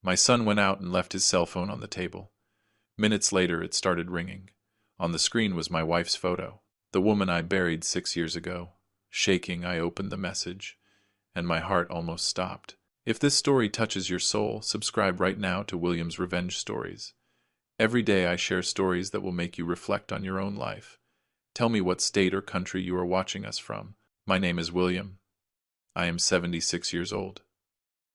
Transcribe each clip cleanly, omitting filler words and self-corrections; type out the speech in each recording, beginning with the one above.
My son went out and left his cell phone on the table. Minutes later, it started ringing. On the screen was my wife's photo, the woman I buried 6 years ago. Shaking, I opened the message, and my heart almost stopped. If this story touches your soul, subscribe right now to William's Revenge Stories. Every day I share stories that will make you reflect on your own life. Tell me what state or country you are watching us from. My name is William. I am 76 years old.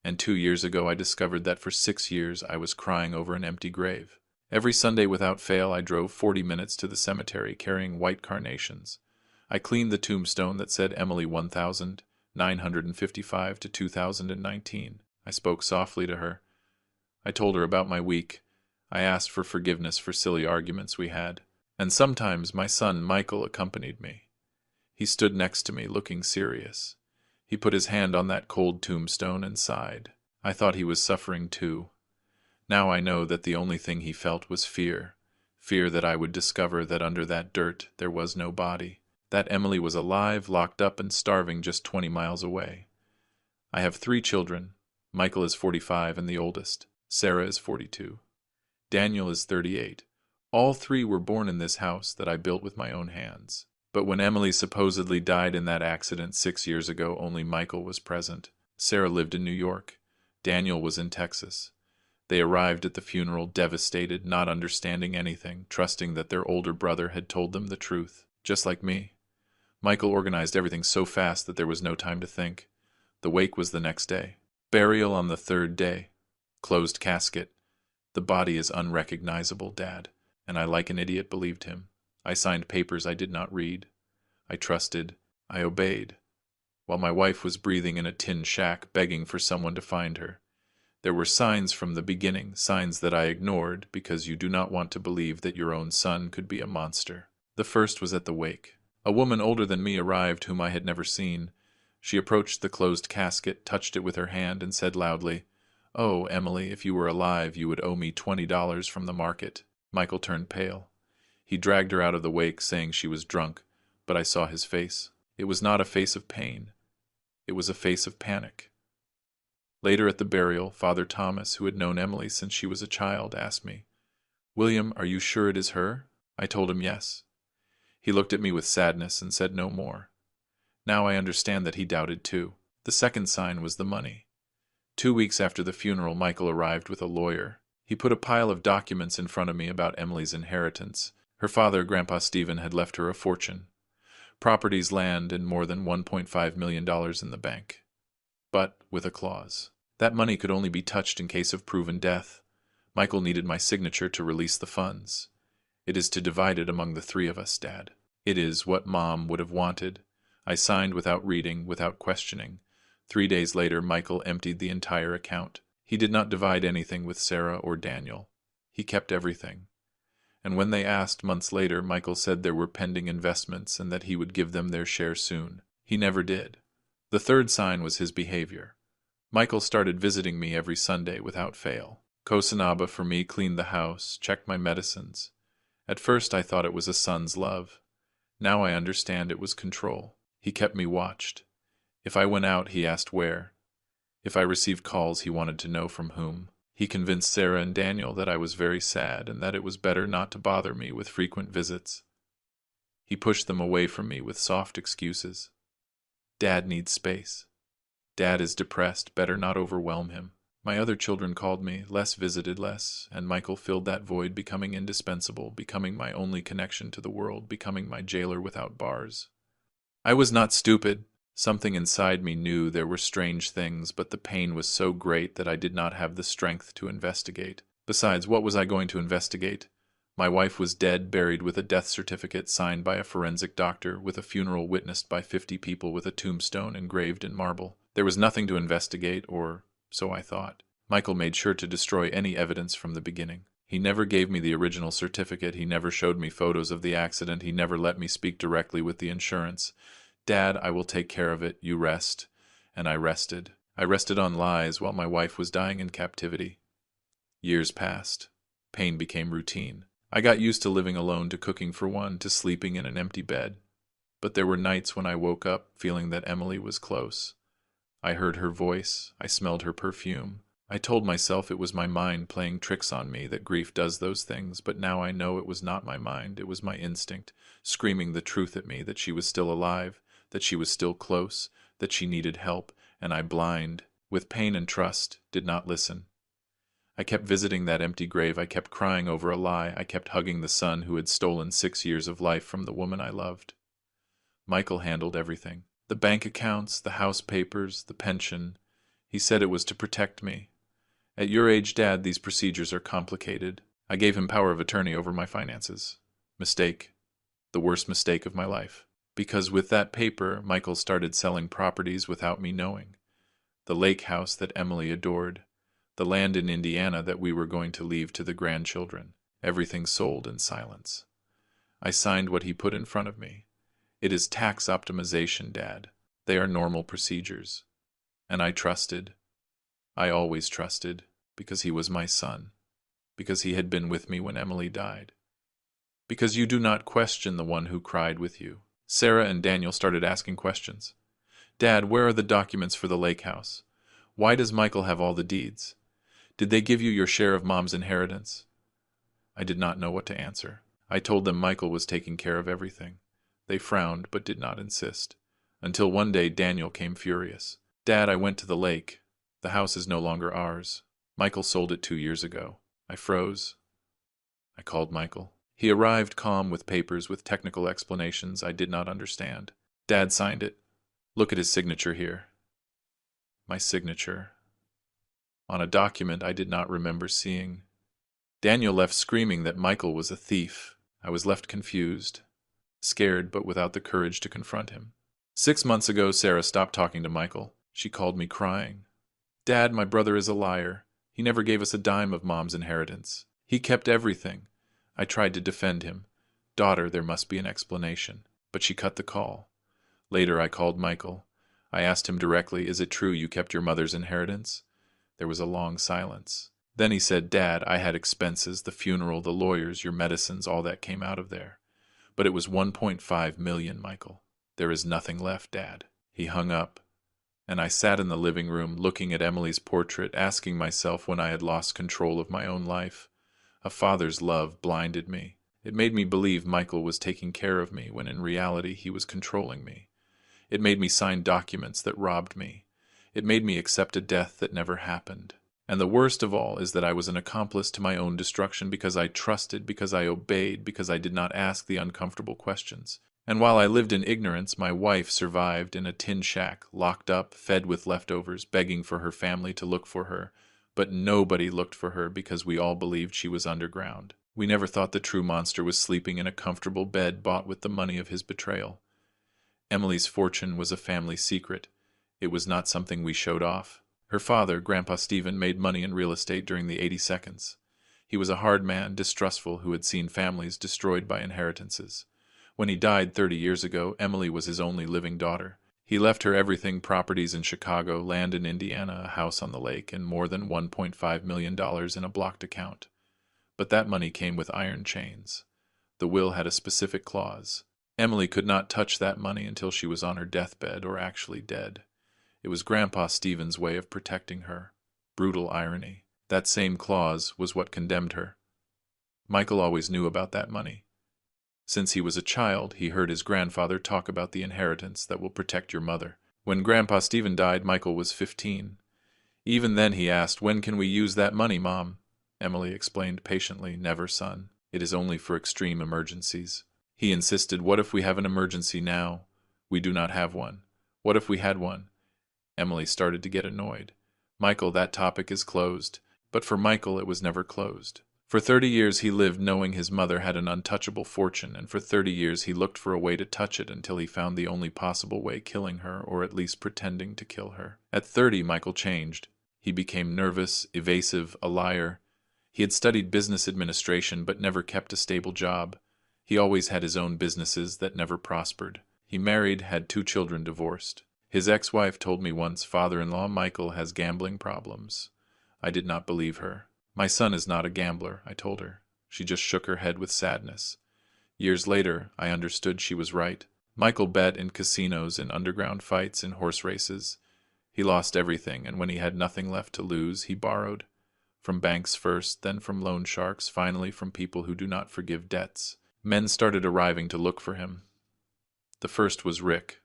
And 2 years ago I discovered that for 6 years I was crying over an empty grave. Every Sunday without fail I drove 40 minutes to the cemetery carrying white carnations. I cleaned the tombstone that said Emily 1955 to 2019. I spoke softly to her. I told her about my week. I asked for forgiveness for silly arguments we had. And sometimes my son Michael accompanied me. He stood next to me, looking serious. He put his hand on that cold tombstone and sighed. I thought he was suffering too. Now I know that the only thing he felt was fear. Fear that I would discover that under that dirt there was no body. That Emily was alive, locked up and starving just 20 miles away. I have 3 children. Michael is 45 and the oldest. Sarah is 42. Daniel is 38. All 3 were born in this house that I built with my own hands. But when Emily supposedly died in that accident 6 years ago, only Michael was present. Sarah lived in New York. Daniel was in Texas. They arrived at the funeral devastated, not understanding anything, trusting that their older brother had told them the truth, just like me. Michael organized everything so fast that there was no time to think. The wake was the next day. Burial on the 3rd day. Closed casket. The body is unrecognizable, Dad. And I, like an idiot, believed him. I signed papers I did not read. I trusted. I obeyed. While my wife was breathing in a tin shack, begging for someone to find her. There were signs from the beginning, signs that I ignored because you do not want to believe that your own son could be a monster. The first was at the wake. A woman older than me arrived whom I had never seen. She approached the closed casket, touched it with her hand, and said loudly, "Oh, Emily, if you were alive, you would owe me $20 from the market." Michael turned pale. He dragged her out of the wake, saying she was drunk, but I saw his face. It was not a face of pain. It was a face of panic. Later at the burial, Father Thomas, who had known Emily since she was a child, asked me, "William, are you sure it is her?" I told him yes. He looked at me with sadness and said no more. Now I understand that he doubted too. The second sign was the money. 2 weeks after the funeral, Michael arrived with a lawyer. He put a pile of documents in front of me about Emily's inheritance. Her father, Grandpa Stephen, had left her a fortune. Properties, land, and more than $1.5 million in the bank. But with a clause. That money could only be touched in case of proven death. Michael needed my signature to release the funds. It is to divide it among the 3 of us, Dad. It is what Mom would have wanted. I signed without reading, without questioning. 3 days later, Michael emptied the entire account. He did not divide anything with Sarah or Daniel. He kept everything. And when they asked months later, Michael said there were pending investments and that he would give them their share soon. He never did. The third sign was his behavior. Michael started visiting me every Sunday without fail. Kosanaba for me, cleaned the house, checked my medicines. At first I thought it was a son's love. Now I understand it was control. He kept me watched. If I went out, he asked where. If I received calls, he wanted to know from whom. He convinced Sarah and Daniel that I was very sad and that it was better not to bother me with frequent visits. He pushed them away from me with soft excuses. Dad needs space. Dad is depressed, better not overwhelm him. My other children called me, less visited, less, and Michael filled that void, becoming indispensable, becoming my only connection to the world, becoming my jailer without bars. I was not stupid. Something inside me knew there were strange things, but the pain was so great that I did not have the strength to investigate. Besides, what was I going to investigate? My wife was dead, buried with a death certificate signed by a forensic doctor, with a funeral witnessed by 50 people, with a tombstone engraved in marble. There was nothing to investigate, or so I thought. Michael made sure to destroy any evidence from the beginning. He never gave me the original certificate. He never showed me photos of the accident. He never let me speak directly with the insurance. Dad, I will take care of it. You rest. And I rested. I rested on lies while my wife was dying in captivity. Years passed. Pain became routine. I got used to living alone, to cooking for one, to sleeping in an empty bed. But there were nights when I woke up feeling that Emily was close. I heard her voice. I smelled her perfume. I told myself it was my mind playing tricks on me, that grief does those things, but now I know it was not my mind, it was my instinct, screaming the truth at me, that she was still alive, that she was still close, that she needed help, and I, blind with pain and trust, did not listen. I kept visiting that empty grave, I kept crying over a lie, I kept hugging the son who had stolen 6 years of life from the woman I loved. Michael handled everything. The bank accounts, the house papers, the pension. He said it was to protect me. At your age, Dad, these procedures are complicated. I gave him power of attorney over my finances. Mistake. The worst mistake of my life. Because with that paper, Michael started selling properties without me knowing. The lake house that Emily adored. The land in Indiana that we were going to leave to the grandchildren. Everything sold in silence. I signed what he put in front of me. It is tax optimization, Dad. They are normal procedures. And I trusted. I always trusted, because he was my son, because he had been with me when Emily died. Because you do not question the one who cried with you. Sarah and Daniel started asking questions. Dad, where are the documents for the lake house? Why does Michael have all the deeds? Did they give you your share of Mom's inheritance? I did not know what to answer. I told them Michael was taking care of everything. They frowned, but did not insist. Until one day Daniel came furious. Dad, I went to the lake. The house is no longer ours. Michael sold it 2 years ago. I froze. I called Michael. He arrived calm with papers with technical explanations I did not understand. Dad signed it. Look at his signature here. My signature. On a document I did not remember seeing. Daniel left screaming that Michael was a thief. I was left confused, scared but without the courage to confront him. 6 months ago, Sarah stopped talking to Michael. She called me crying. Dad, my brother is a liar. He never gave us a dime of Mom's inheritance. He kept everything. I tried to defend him. Daughter, there must be an explanation. But she cut the call. Later I called Michael. I asked him directly, is it true you kept your mother's inheritance? There was a long silence. Then he said, Dad, I had expenses, the funeral, the lawyers, your medicines, all that came out of there. But it was 1.5 million, Michael. There is nothing left, Dad. He hung up. And I sat in the living room, looking at Emily's portrait, asking myself when I had lost control of my own life. A father's love blinded me. It made me believe Michael was taking care of me, when in reality he was controlling me. It made me sign documents that robbed me. It made me accept a death that never happened. And the worst of all is that I was an accomplice to my own destruction because I trusted, because I obeyed, because I did not ask the uncomfortable questions. And while I lived in ignorance, my wife survived in a tin shack, locked up, fed with leftovers, begging for her family to look for her. But nobody looked for her because we all believed she was underground. We never thought the true monster was sleeping in a comfortable bed bought with the money of his betrayal. Emily's fortune was a family secret. It was not something we showed off. Her father, Grandpa Stephen, made money in real estate during the 80 seconds. He was a hard man, distrustful, who had seen families destroyed by inheritances. When he died 30 years ago, Emily was his only living daughter. He left her everything, properties in Chicago, land in Indiana, a house on the lake, and more than $1.5 million in a blocked account. But that money came with iron chains. The will had a specific clause. Emily could not touch that money until she was on her deathbed or actually dead. It was Grandpa Stephen's way of protecting her. Brutal irony. That same clause was what condemned her. Michael always knew about that money. Since he was a child, he heard his grandfather talk about the inheritance that will protect your mother. When Grandpa Stephen died, Michael was 15. Even then he asked, when can we use that money, Mom? Emily explained patiently, never, son. It is only for extreme emergencies. He insisted, what if we have an emergency now? We do not have one. What if we had one? Emily started to get annoyed. Michael, that topic is closed. But for Michael, it was never closed. For 30 years he lived knowing his mother had an untouchable fortune, and for 30 years he looked for a way to touch it until he found the only possible way, killing her, or at least pretending to kill her. At 30, Michael changed. He became nervous, evasive, a liar. He had studied business administration but never kept a stable job. He always had his own businesses that never prospered. He married, had 2 children, divorced. His ex-wife told me once, father-in-law Michael has gambling problems. I did not believe her. My son is not a gambler, I told her. She just shook her head with sadness. Years later, I understood she was right. Michael bet in casinos, in underground fights, in horse races. He lost everything, and when he had nothing left to lose, he borrowed. From banks first, then from loan sharks, finally from people who do not forgive debts. Men started arriving to look for him. The first was Rick.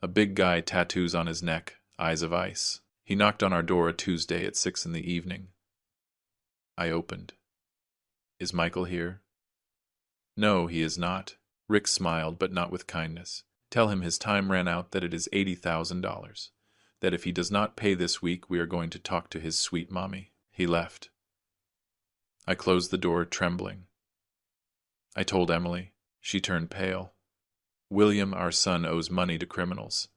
A big guy, tattoos on his neck, eyes of ice. He knocked on our door a Tuesday at 6 in the evening. I opened. Is Michael here? No, he is not. Rick smiled, but not with kindness. Tell him his time ran out, that it is $80,000. That if he does not pay this week, we are going to talk to his sweet mommy. He left. I closed the door, trembling. I told Emily. She turned pale. William, our son, owes money to criminals.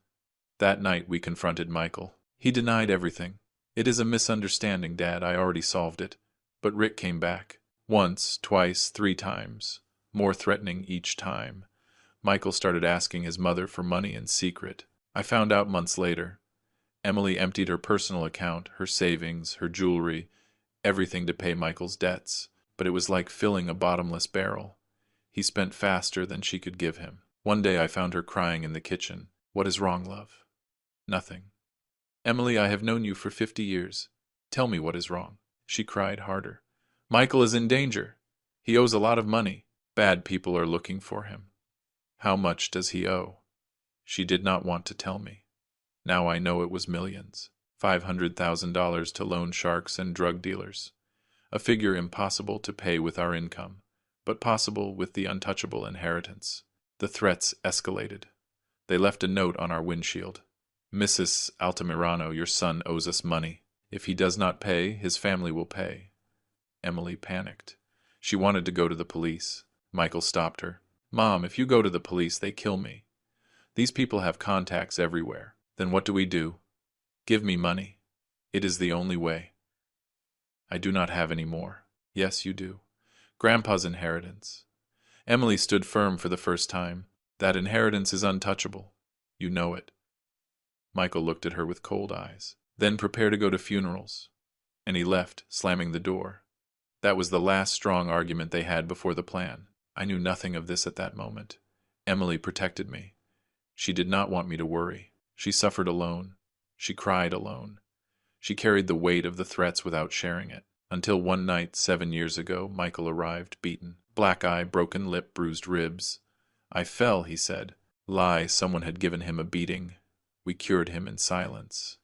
That night we confronted Michael. He denied everything. It is a misunderstanding, Dad. I already solved it. But Rick came back. Once, twice, 3 times. More threatening each time. Michael started asking his mother for money in secret. I found out months later. Emily emptied her personal account, her savings, her jewelry, everything to pay Michael's debts. But it was like filling a bottomless barrel. He spent faster than she could give him. One day I found her crying in the kitchen. What is wrong, love? Nothing. Emily, I have known you for 50 years. Tell me what is wrong. She cried harder. Michael is in danger. He owes a lot of money. Bad people are looking for him. How much does he owe? She did not want to tell me. Now I know it was millions. $500,000 to loan sharks and drug dealers. A figure impossible to pay with our income, but possible with the untouchable inheritance. The threats escalated. They left a note on our windshield. Mrs. Altamirano, your son owes us money. If he does not pay, his family will pay. Emily panicked. She wanted to go to the police. Michael stopped her. Mom, if you go to the police, they kill me. These people have contacts everywhere. Then what do we do? Give me money. It is the only way. I do not have any more. Yes, you do. Grandpa's inheritance. Emily stood firm for the first time. That inheritance is untouchable. You know it. Michael looked at her with cold eyes. Then prepare to go to funerals. And he left, slamming the door. That was the last strong argument they had before the plan. I knew nothing of this at that moment. Emily protected me. She did not want me to worry. She suffered alone. She cried alone. She carried the weight of the threats without sharing it. Until one night, 7 years ago, Michael arrived, beaten. Black eye, broken lip, bruised ribs. I fell, he said. Lie, someone had given him a beating. We cured him in silence.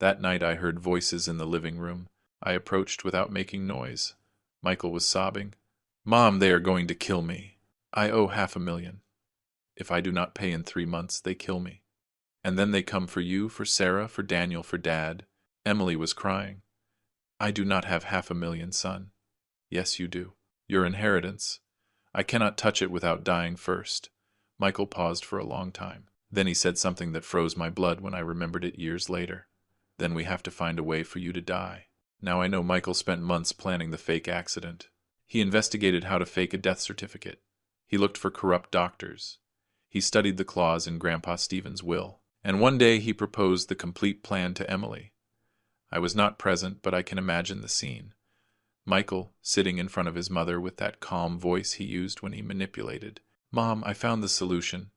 That night I heard voices in the living room. I approached without making noise. Michael was sobbing. Mom, they are going to kill me. I owe $500,000. If I do not pay in 3 months, they kill me. And then they come for you, for Sarah, for Daniel, for Dad. Emily was crying. I do not have $500,000, son. Yes, you do. Your inheritance. I cannot touch it without dying first. Michael paused for a long time. Then he said something that froze my blood when I remembered it years later. Then we have to find a way for you to die. Now I know Michael spent months planning the fake accident. He investigated how to fake a death certificate. He looked for corrupt doctors. He studied the clause in Grandpa Stephen's will. And one day he proposed the complete plan to Emily. I was not present, but I can imagine the scene. Michael, sitting in front of his mother with that calm voice he used when he manipulated. Mom, I found the solution.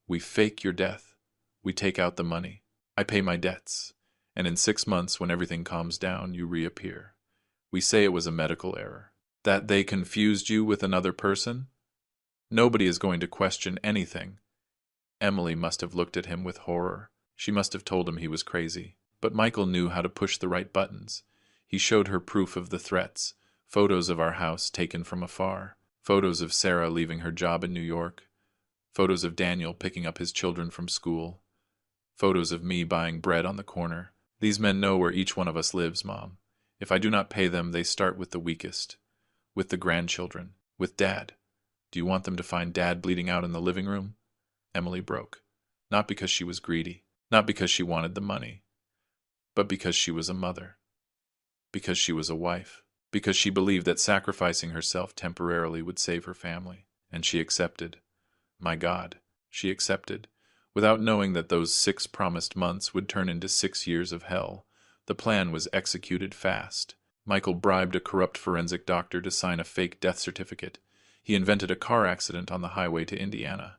We fake your death. We take out the money. I pay my debts. And in 6 months, when everything calms down, you reappear. We say it was a medical error. That they confused you with another person? Nobody is going to question anything. Emily must have looked at him with horror. She must have told him he was crazy. But Michael knew how to push the right buttons. He showed her proof of the threats, photos of our house taken from afar, photos of Sarah leaving her job in New York, photos of Daniel picking up his children from school, photos of me buying bread on the corner. These men know where each one of us lives, Mom. If I do not pay them, they start with the weakest, with the grandchildren, with Dad. Do you want them to find Dad bleeding out in the living room? Emily broke. Not because she was greedy, not because she wanted the money, but because she was a mother, because she was a wife, because she believed that sacrificing herself temporarily would save her family. And she accepted. My God, she accepted, without knowing that those 6 promised months would turn into 6 years of hell. The plan was executed fast. Michael bribed a corrupt forensic doctor to sign a fake death certificate. He invented a car accident on the highway to Indiana.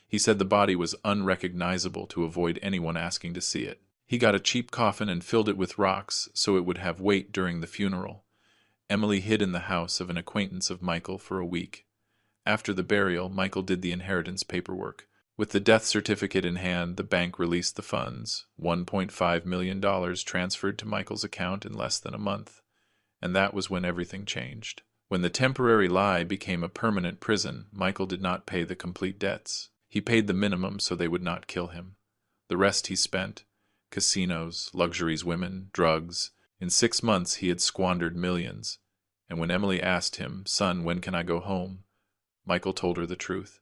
He said the body was unrecognizable to avoid anyone asking to see it. He got a cheap coffin and filled it with rocks so it would have weight during the funeral. Emily hid in the house of an acquaintance of Michael for a week. After the burial, Michael did the inheritance paperwork. With the death certificate in hand, the bank released the funds, $1.5 million transferred to Michael's account in less than a month. And that was when everything changed. When the temporary lie became a permanent prison, Michael did not pay the complete debts. He paid the minimum so they would not kill him. The rest he spent. Casinos, luxuries, women, drugs. In 6 months he had squandered millions. And when Emily asked him, "Son, when can I go home?" Michael told her the truth.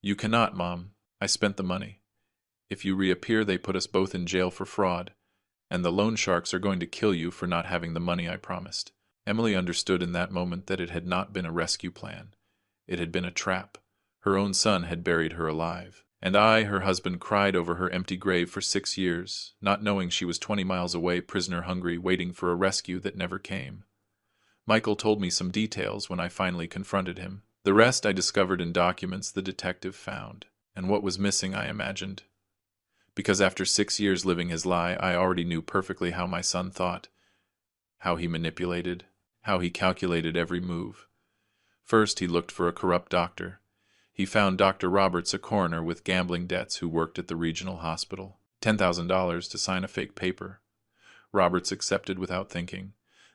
"You cannot, Mom. I spent the money. If you reappear, they put us both in jail for fraud, and the loan sharks are going to kill you for not having the money I promised." Emily understood in that moment that it had not been a rescue plan. It had been a trap. Her own son had buried her alive. And I, her husband, cried over her empty grave for 6 years, not knowing she was 20 miles away, prisoner hungry, waiting for a rescue that never came. Michael told me some details when I finally confronted him. The rest I discovered in documents the detective found, and what was missing I imagined. Because after 6 years living his lie, I already knew perfectly how my son thought, how he manipulated, how he calculated every move. First, he looked for a corrupt doctor. He found Dr. Roberts, a coroner with gambling debts who worked at the regional hospital. $10,000 to sign a fake paper. Roberts accepted without thinking.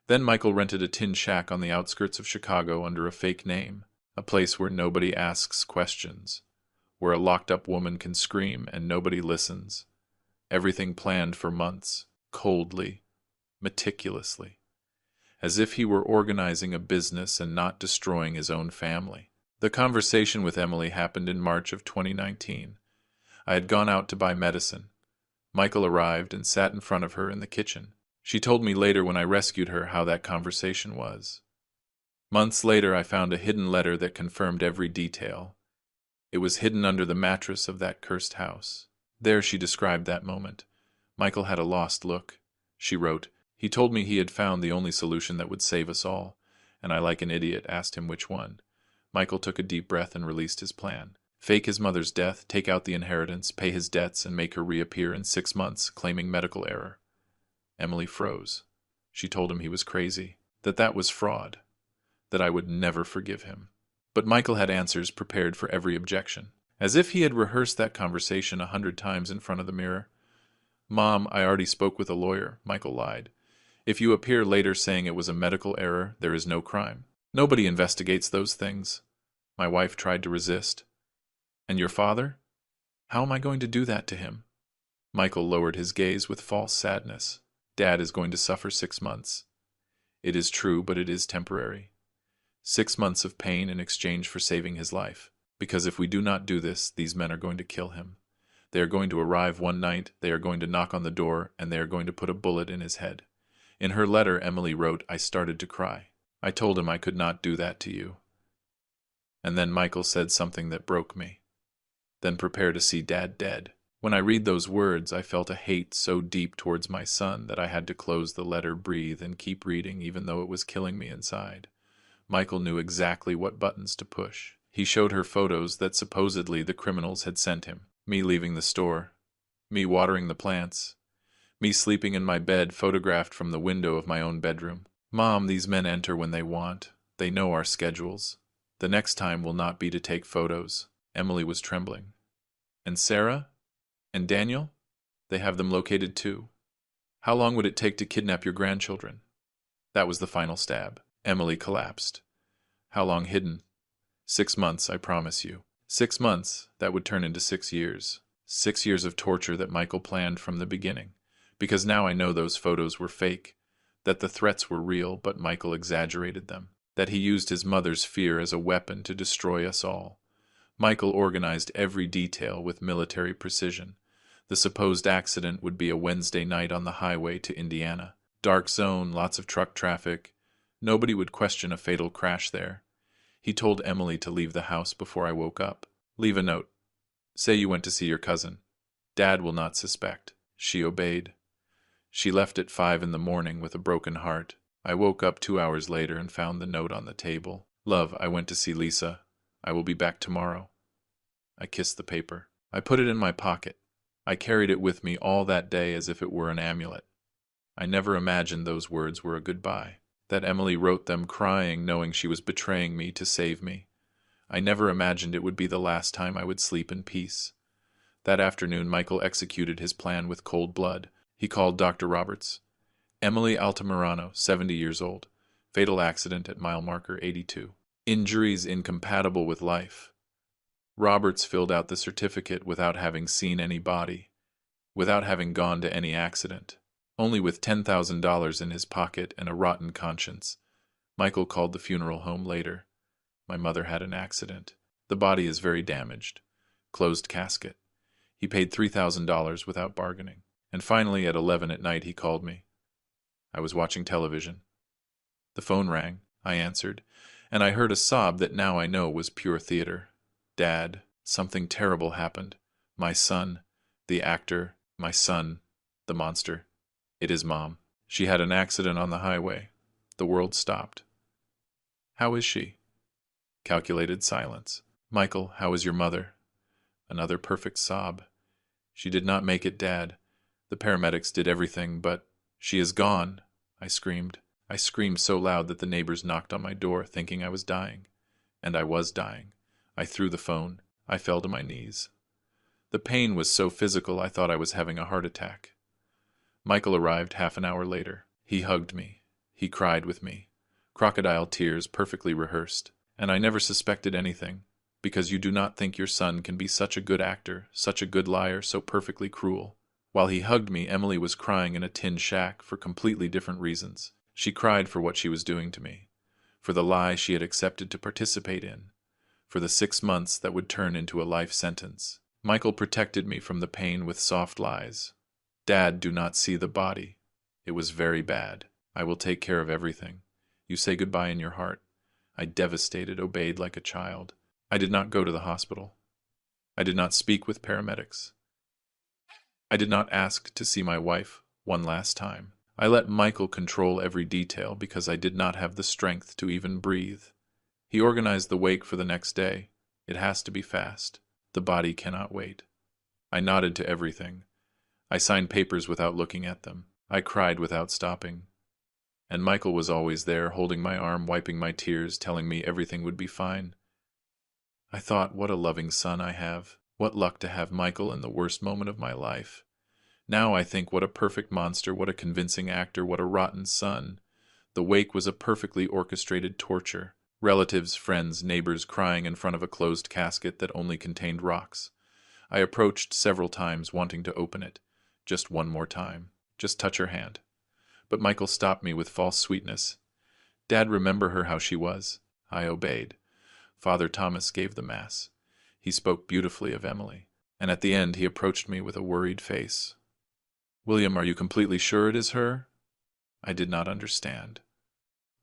Then Michael rented a tin shack on the outskirts of Chicago under a fake name, a place where nobody asks questions, where a locked-up woman can scream and nobody listens. Everything planned for months, coldly, meticulously, as if he were organizing a business and not destroying his own family. The conversation with Emily happened in March of 2019. I had gone out to buy medicine. Michael arrived and sat in front of her in the kitchen. She told me later when I rescued her how that conversation was. Months later, I found a hidden letter that confirmed every detail. It was hidden under the mattress of that cursed house. There she described that moment. Michael had a lost look. She wrote, "He told me he had found the only solution that would save us all, and I, like an idiot, asked him which one." Michael took a deep breath and released his plan. Fake his mother's death, take out the inheritance, pay his debts, and make her reappear in 6 months, claiming medical error. Emily froze. She told him he was crazy, that was fraud, that I would never forgive him. But Michael had answers prepared for every objection, as if he had rehearsed that conversation 100 times in front of the mirror. "Mom, I already spoke with a lawyer," Michael lied. "If you appear later saying it was a medical error, there is no crime. Nobody investigates those things." My wife tried to resist. "And your father? How am I going to do that to him?" Michael lowered his gaze with false sadness. "Dad is going to suffer 6 months. It is true, but it is temporary. 6 months of pain in exchange for saving his life. Because if we do not do this, these men are going to kill him. They are going to arrive one night, they are going to knock on the door, and they are going to put a bullet in his head." In her letter, Emily wrote, "I started to cry. I told him I could not do that to you." And then Michael said something that broke me. "Then prepare to see Dad dead." When I read those words, I felt a hate so deep towards my son that I had to close the letter, breathe, and keep reading even though it was killing me inside. Michael knew exactly what buttons to push. He showed her photos that supposedly the criminals had sent him. Me leaving the store. Me watering the plants. Me sleeping in my bed, photographed from the window of my own bedroom. "Mom, these men enter when they want. They know our schedules. The next time will not be to take photos." Emily was trembling. "And Sarah? And Daniel? They have them located too. How long would it take to kidnap your grandchildren?" That was the final stab. Emily collapsed. "How long hidden?" 6 months, I promise you. 6 months, that would turn into 6 years. 6 years of torture that Michael planned from the beginning. Because now I know those photos were fake. That the threats were real, but Michael exaggerated them. That he used his mother's fear as a weapon to destroy us all. Michael organized every detail with military precision. The supposed accident would be a Wednesday night on the highway to Indiana. Dark zone, lots of truck traffic. Nobody would question a fatal crash there. He told Emily to leave the house before I woke up. "Leave a note. Say you went to see your cousin. Dad will not suspect." She obeyed. She left at 5 in the morning with a broken heart. I woke up 2 hours later and found the note on the table. "Love, I went to see Lisa. I will be back tomorrow." I kissed the paper. I put it in my pocket. I carried it with me all that day as if it were an amulet. I never imagined those words were a goodbye, that Emily wrote them crying, knowing she was betraying me to save me. I never imagined it would be the last time I would sleep in peace. That afternoon, Michael executed his plan with cold blood. He called Dr. Roberts. Emily Altamirano, 70 years old. Fatal accident at mile marker 82. Injuries incompatible with life. Roberts filled out the certificate without having seen any body, without having gone to any accident, only with $10,000 in his pocket and a rotten conscience. Michael called the funeral home later. My mother had an accident. The body is very damaged. Closed casket. He paid $3,000 without bargaining. And finally, at 11 at night, he called me. I was watching television. The phone rang. I answered, and I heard a sob that now I know was pure theater. Dad, something terrible happened. My son, the actor, my son, the monster. It is Mom. She had an accident on the highway. The world stopped. How is she? Calculated silence. Michael, how is your mother? Another perfect sob. She did not make it, Dad. The paramedics did everything, but she is gone, I screamed. I screamed so loud that the neighbors knocked on my door, thinking I was dying. And I was dying. I threw the phone. I fell to my knees. The pain was so physical I thought I was having a heart attack. Michael arrived half an hour later. He hugged me. He cried with me. Crocodile tears perfectly rehearsed. And I never suspected anything, because you do not think your son can be such a good actor, such a good liar, so perfectly cruel. While he hugged me, Emily was crying in a tin shack for completely different reasons. She cried for what she was doing to me, for the lie she had accepted to participate in, for the 6 months that would turn into a life sentence. Michael protected me from the pain with soft lies. Dad, do not see the body. It was very bad. I will take care of everything. You say goodbye in your heart. I, devastated, obeyed like a child. I did not go to the hospital. I did not speak with paramedics. I did not ask to see my wife one last time. I let Michael control every detail because I did not have the strength to even breathe. He organized the wake for the next day. It has to be fast. The body cannot wait. I nodded to everything. I signed papers without looking at them. I cried without stopping. And Michael was always there, holding my arm, wiping my tears, telling me everything would be fine. I thought, what a loving son I have. What luck to have Michael in the worst moment of my life. Now I think, what a perfect monster, what a convincing actor, what a rotten son. The wake was a perfectly orchestrated torture. Relatives, friends, neighbors crying in front of a closed casket that only contained rocks. I approached several times, wanting to open it. Just one more time. Just touch her hand. But Michael stopped me with false sweetness. Dad, remember her how she was. I obeyed. Father Thomas gave the Mass. He spoke beautifully of Emily. And at the end he approached me with a worried face. William, are you completely sure it is her? I did not understand.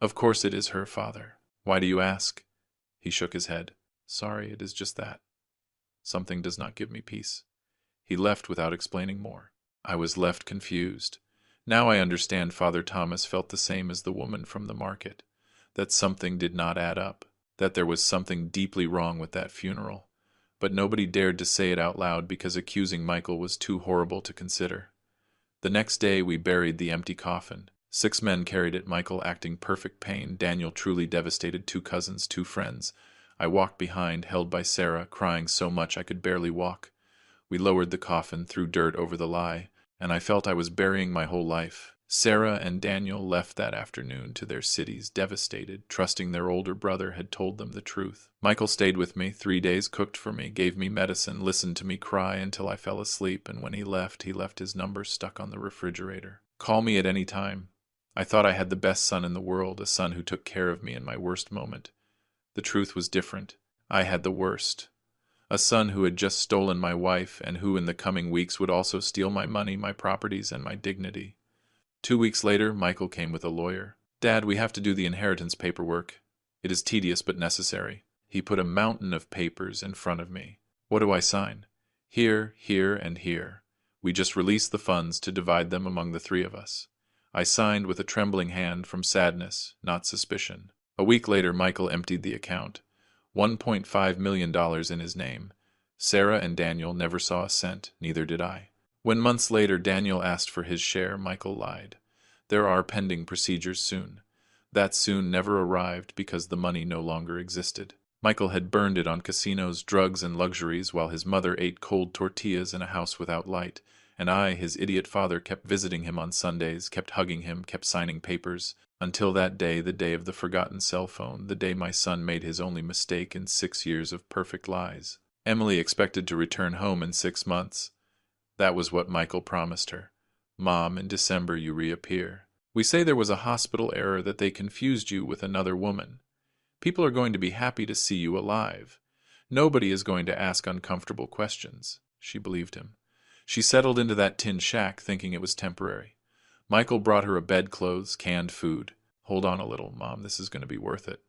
Of course it is her, Father. Why do you ask? He shook his head. Sorry, it is just that. Something does not give me peace. He left without explaining more. I was left confused. Now I understand Father Thomas felt the same as the woman from the market, that something did not add up, that there was something deeply wrong with that funeral. But nobody dared to say it out loud because accusing Michael was too horrible to consider. The next day we buried the empty coffin. 6 men carried it, Michael acting perfect pain, Daniel truly devastated, 2 cousins, 2 friends. I walked behind, held by Sarah, crying so much I could barely walk. We lowered the coffin, threw dirt over the lie, and I felt I was burying my whole life. Sarah and Daniel left that afternoon to their cities, devastated, trusting their older brother had told them the truth. Michael stayed with me, 3 days, cooked for me, gave me medicine, listened to me cry until I fell asleep, and when he left his number stuck on the refrigerator. Call me at any time. I thought I had the best son in the world, a son who took care of me in my worst moment. The truth was different. I had the worst. A son who had just stolen my wife and who in the coming weeks would also steal my money, my properties, and my dignity. 2 weeks later, Michael came with a lawyer. Dad, we have to do the inheritance paperwork. It is tedious but necessary. He put a mountain of papers in front of me. What do I sign? Here, here, and here. We just released the funds to divide them among the 3 of us. I signed with a trembling hand from sadness, not suspicion. A week later, Michael emptied the account. $1.5 million in his name. Sarah and Daniel never saw a cent, neither did I. When months later Daniel asked for his share, Michael lied. There are pending procedures soon. That soon never arrived because the money no longer existed. Michael had burned it on casinos, drugs, and luxuries while his mother ate cold tortillas in a house without light, and I, his idiot father, kept visiting him on Sundays, kept hugging him, kept signing papers, until that day, the day of the forgotten cell phone, the day my son made his only mistake in 6 years of perfect lies. Emily expected to return home in 6 months. That was what Michael promised her. Mom, in December you reappear. We say there was a hospital error, that they confused you with another woman. People are going to be happy to see you alive. Nobody is going to ask uncomfortable questions. She believed him. She settled into that tin shack thinking it was temporary. Michael brought her a bedclothes, canned food. Hold on a little, Mom, this is going to be worth it.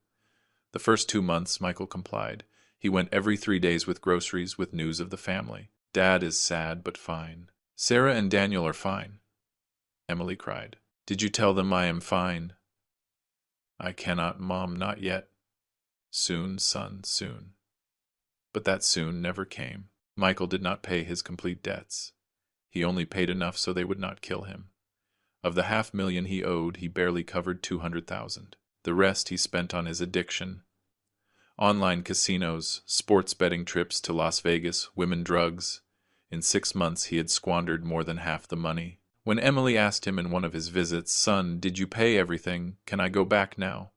The first 2 months, Michael complied. He went every 3 days with groceries, with news of the family. Dad is sad but fine. Sarah and Daniel are fine. Emily cried. Did you tell them I am fine? I cannot, Mom, not yet. Soon, son, soon. But that soon never came. Michael did not pay his complete debts. He only paid enough so they would not kill him. Of the $500,000 he owed, he barely covered $200,000. The rest he spent on his addiction. Online casinos, sports betting trips to Las Vegas, women, drugs. In 6 months he had squandered more than half the money. When Emily asked him in one of his visits, Son, did you pay everything? Can I go back now?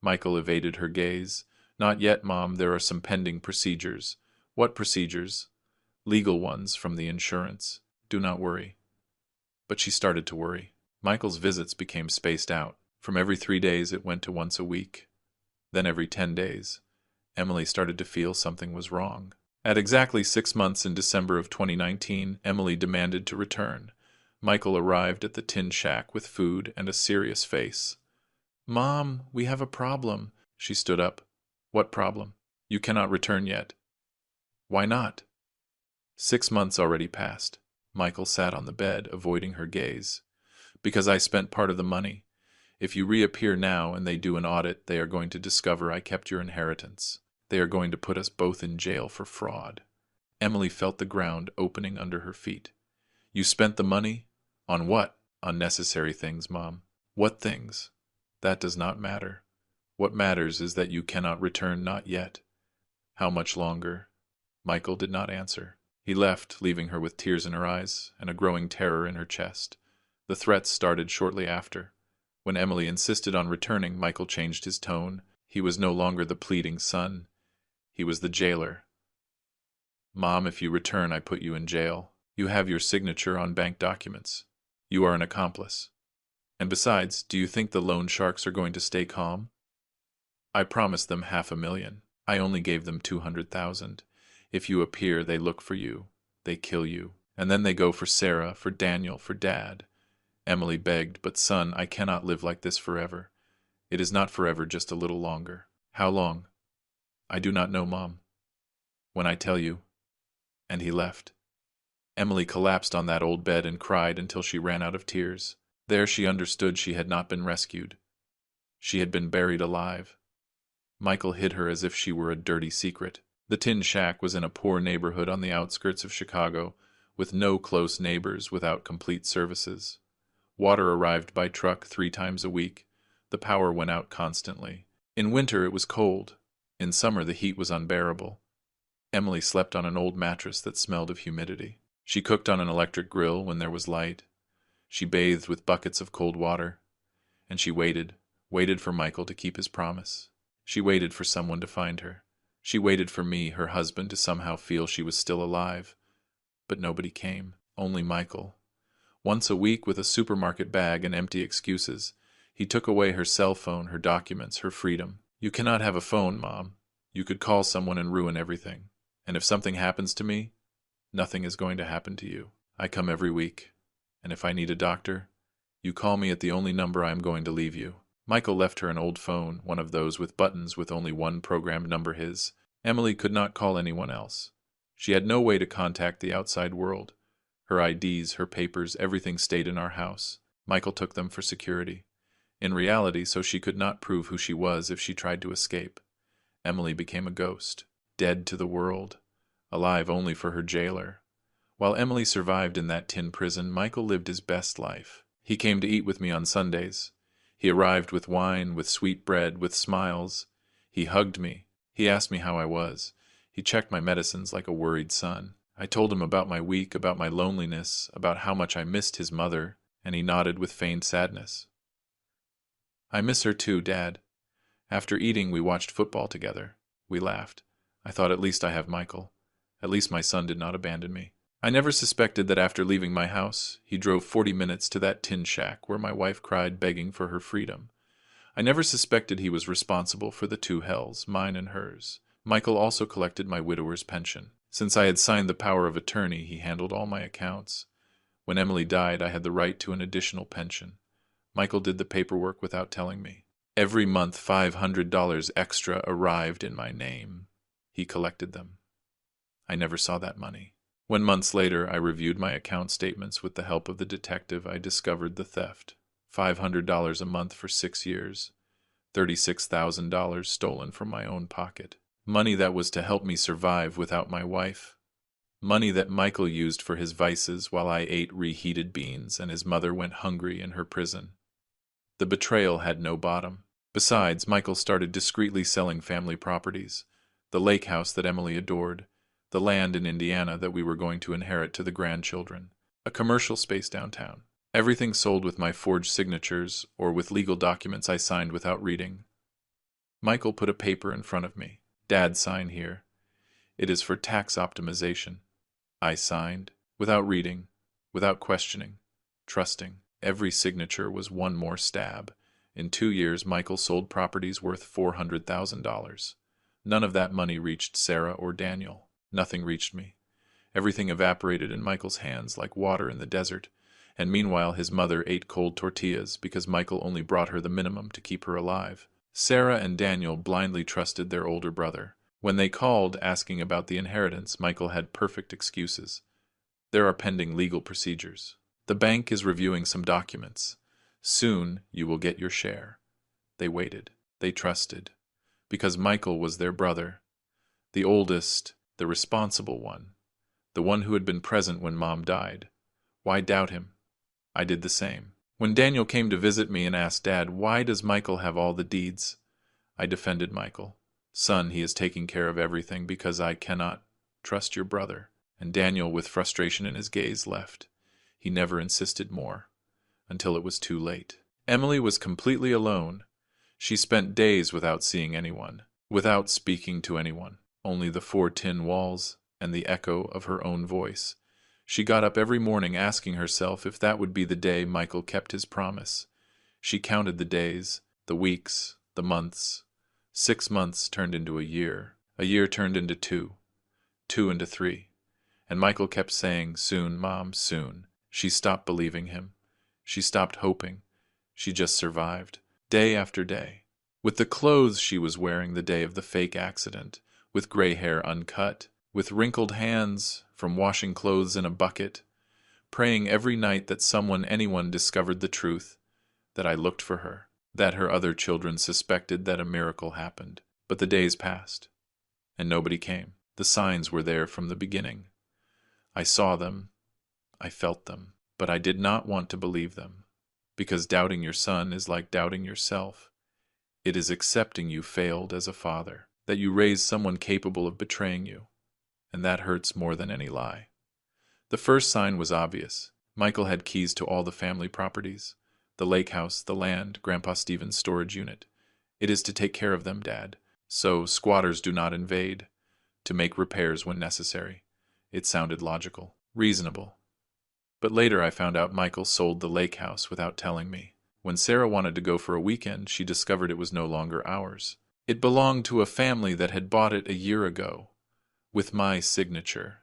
Michael evaded her gaze. Not yet, Mom. There are some pending procedures. What procedures? Legal ones from the insurance. Do not worry. But she started to worry. Michael's visits became spaced out. From every 3 days it went to once a week. Then every 10 days. Emily started to feel something was wrong. At exactly 6 months in December of 2019, Emily demanded to return. Michael arrived at the tin shack with food and a serious face. Mom, we have a problem. She stood up. What problem? You cannot return yet. Why not? 6 months already passed. Michael sat on the bed, avoiding her gaze. Because I spent part of the money. If you reappear now and they do an audit, they are going to discover I kept your inheritance. They are going to put us both in jail for fraud. Emily felt the ground opening under her feet. You spent the money? On what? Unnecessary things, Mom. What things? That does not matter. What matters is that you cannot return, not yet. How much longer? Michael did not answer. He left, leaving her with tears in her eyes and a growing terror in her chest. The threats started shortly after. When Emily insisted on returning, Michael changed his tone. He was no longer the pleading son. He was the jailer. Mom, if you return, I put you in jail. You have your signature on bank documents. You are an accomplice. And besides, do you think the loan sharks are going to stay calm? I promised them $500,000. I only gave them $200,000. If you appear, they look for you. They kill you. And then they go for Sarah, for Daniel, for Dad. Emily begged, but son, I cannot live like this forever. It is not forever, just a little longer. How long? I do not know, Mom. When I tell you. And he left. Emily collapsed on that old bed and cried until she ran out of tears. There she understood she had not been rescued. She had been buried alive. Michael hid her as if she were a dirty secret. The tin shack was in a poor neighborhood on the outskirts of Chicago, with no close neighbors, without complete services. Water arrived by truck 3 times a week. The power went out constantly. In winter it was cold. In summer the heat was unbearable. Emily slept on an old mattress that smelled of humidity. She cooked on an electric grill when there was light. She bathed with buckets of cold water. And she waited for Michael to keep his promise. She waited for someone to find her. She waited for me, her husband, to somehow feel she was still alive. But nobody came. Only Michael. Once a week, with a supermarket bag and empty excuses, he took away her cell phone, her documents, her freedom. You cannot have a phone, Mom. You could call someone and ruin everything. And if something happens to me, nothing is going to happen to you. I come every week. And if I need a doctor, you call me at the only number I am going to leave you. Michael left her an old phone, one of those with buttons with only one programmed number, his. Emily could not call anyone else. She had no way to contact the outside world. Her IDs, her papers, everything stayed in our house. Michael took them for security. In reality, so she could not prove who she was if she tried to escape. Emily became a ghost, dead to the world, alive only for her jailer. While Emily survived in that tin prison, Michael lived his best life. He came to eat with me on Sundays. He arrived with wine, with sweet bread, with smiles. He hugged me. He asked me how I was. He checked my medicines like a worried son. I told him about my week, about my loneliness, about how much I missed his mother, and he nodded with feigned sadness. I miss her too, Dad. After eating, we watched football together. We laughed. I thought, at least I have Michael. At least my son did not abandon me. I never suspected that after leaving my house, he drove 40 minutes to that tin shack where my wife cried begging for her freedom. I never suspected he was responsible for the two hells, mine and hers. Michael also collected my widower's pension. Since I had signed the power of attorney, he handled all my accounts. When Emily died, I had the right to an additional pension. Michael did the paperwork without telling me. Every month, $500 extra arrived in my name. He collected them. I never saw that money. When months later I reviewed my account statements with the help of the detective, I discovered the theft. $500 a month for 6 years. $36,000 stolen from my own pocket. Money that was to help me survive without my wife. Money that Michael used for his vices while I ate reheated beans and his mother went hungry in her prison. The betrayal had no bottom. Besides, Michael started discreetly selling family properties. The lake house that Emily adored. The land in Indiana that we were going to inherit to the grandchildren. A commercial space downtown. Everything sold with my forged signatures or with legal documents I signed without reading. Michael put a paper in front of me. Dad, sign here. It is for tax optimization. I signed, without reading, without questioning, trusting. Every signature was one more stab. In 2 years, Michael sold properties worth $400,000. None of that money reached Sarah or Daniel. Nothing reached me. Everything evaporated in Michael's hands like water in the desert, and meanwhile his mother ate cold tortillas because Michael only brought her the minimum to keep her alive. Sarah and Daniel blindly trusted their older brother. When they called asking about the inheritance, Michael had perfect excuses. There are pending legal procedures. The bank is reviewing some documents. Soon you will get your share. They waited. They trusted. Because Michael was their brother. The oldest, the responsible one. The one who had been present when Mom died. Why doubt him? I did the same. When Daniel came to visit me and asked Dad, why does Michael have all the deeds? I defended Michael. Son, he is taking care of everything because I cannot trust your brother. And Daniel, with frustration in his gaze, left. He never insisted more, until it was too late. Emily was completely alone. She spent days without seeing anyone, without speaking to anyone, only the 4 tin walls and the echo of her own voice. She got up every morning asking herself if that would be the day Michael kept his promise. She counted the days, the weeks, the months. 6 months turned into a year turned into 2, 2 into 3. And Michael kept saying, soon, Mom, soon. She stopped believing him. She stopped hoping. She just survived, day after day. With the clothes she was wearing the day of the fake accident, with gray hair uncut, with wrinkled hands from washing clothes in a bucket, praying every night that anyone discovered the truth, that I looked for her, that her other children suspected that a miracle happened. But the days passed, and nobody came. The signs were there from the beginning. I saw them, I felt them, but I did not want to believe them, because doubting your son is like doubting yourself. It is accepting you failed as a father, that you raised someone capable of betraying you, and that hurts more than any lie. The first sign was obvious. Michael had keys to all the family properties, the lake house, the land, Grandpa Stephen's storage unit. It is to take care of them, Dad, so squatters do not invade, to make repairs when necessary. It sounded logical, reasonable. But later I found out Michael sold the lake house without telling me. When Sarah wanted to go for a weekend, she discovered it was no longer ours. It belonged to a family that had bought it a year ago, with my signature.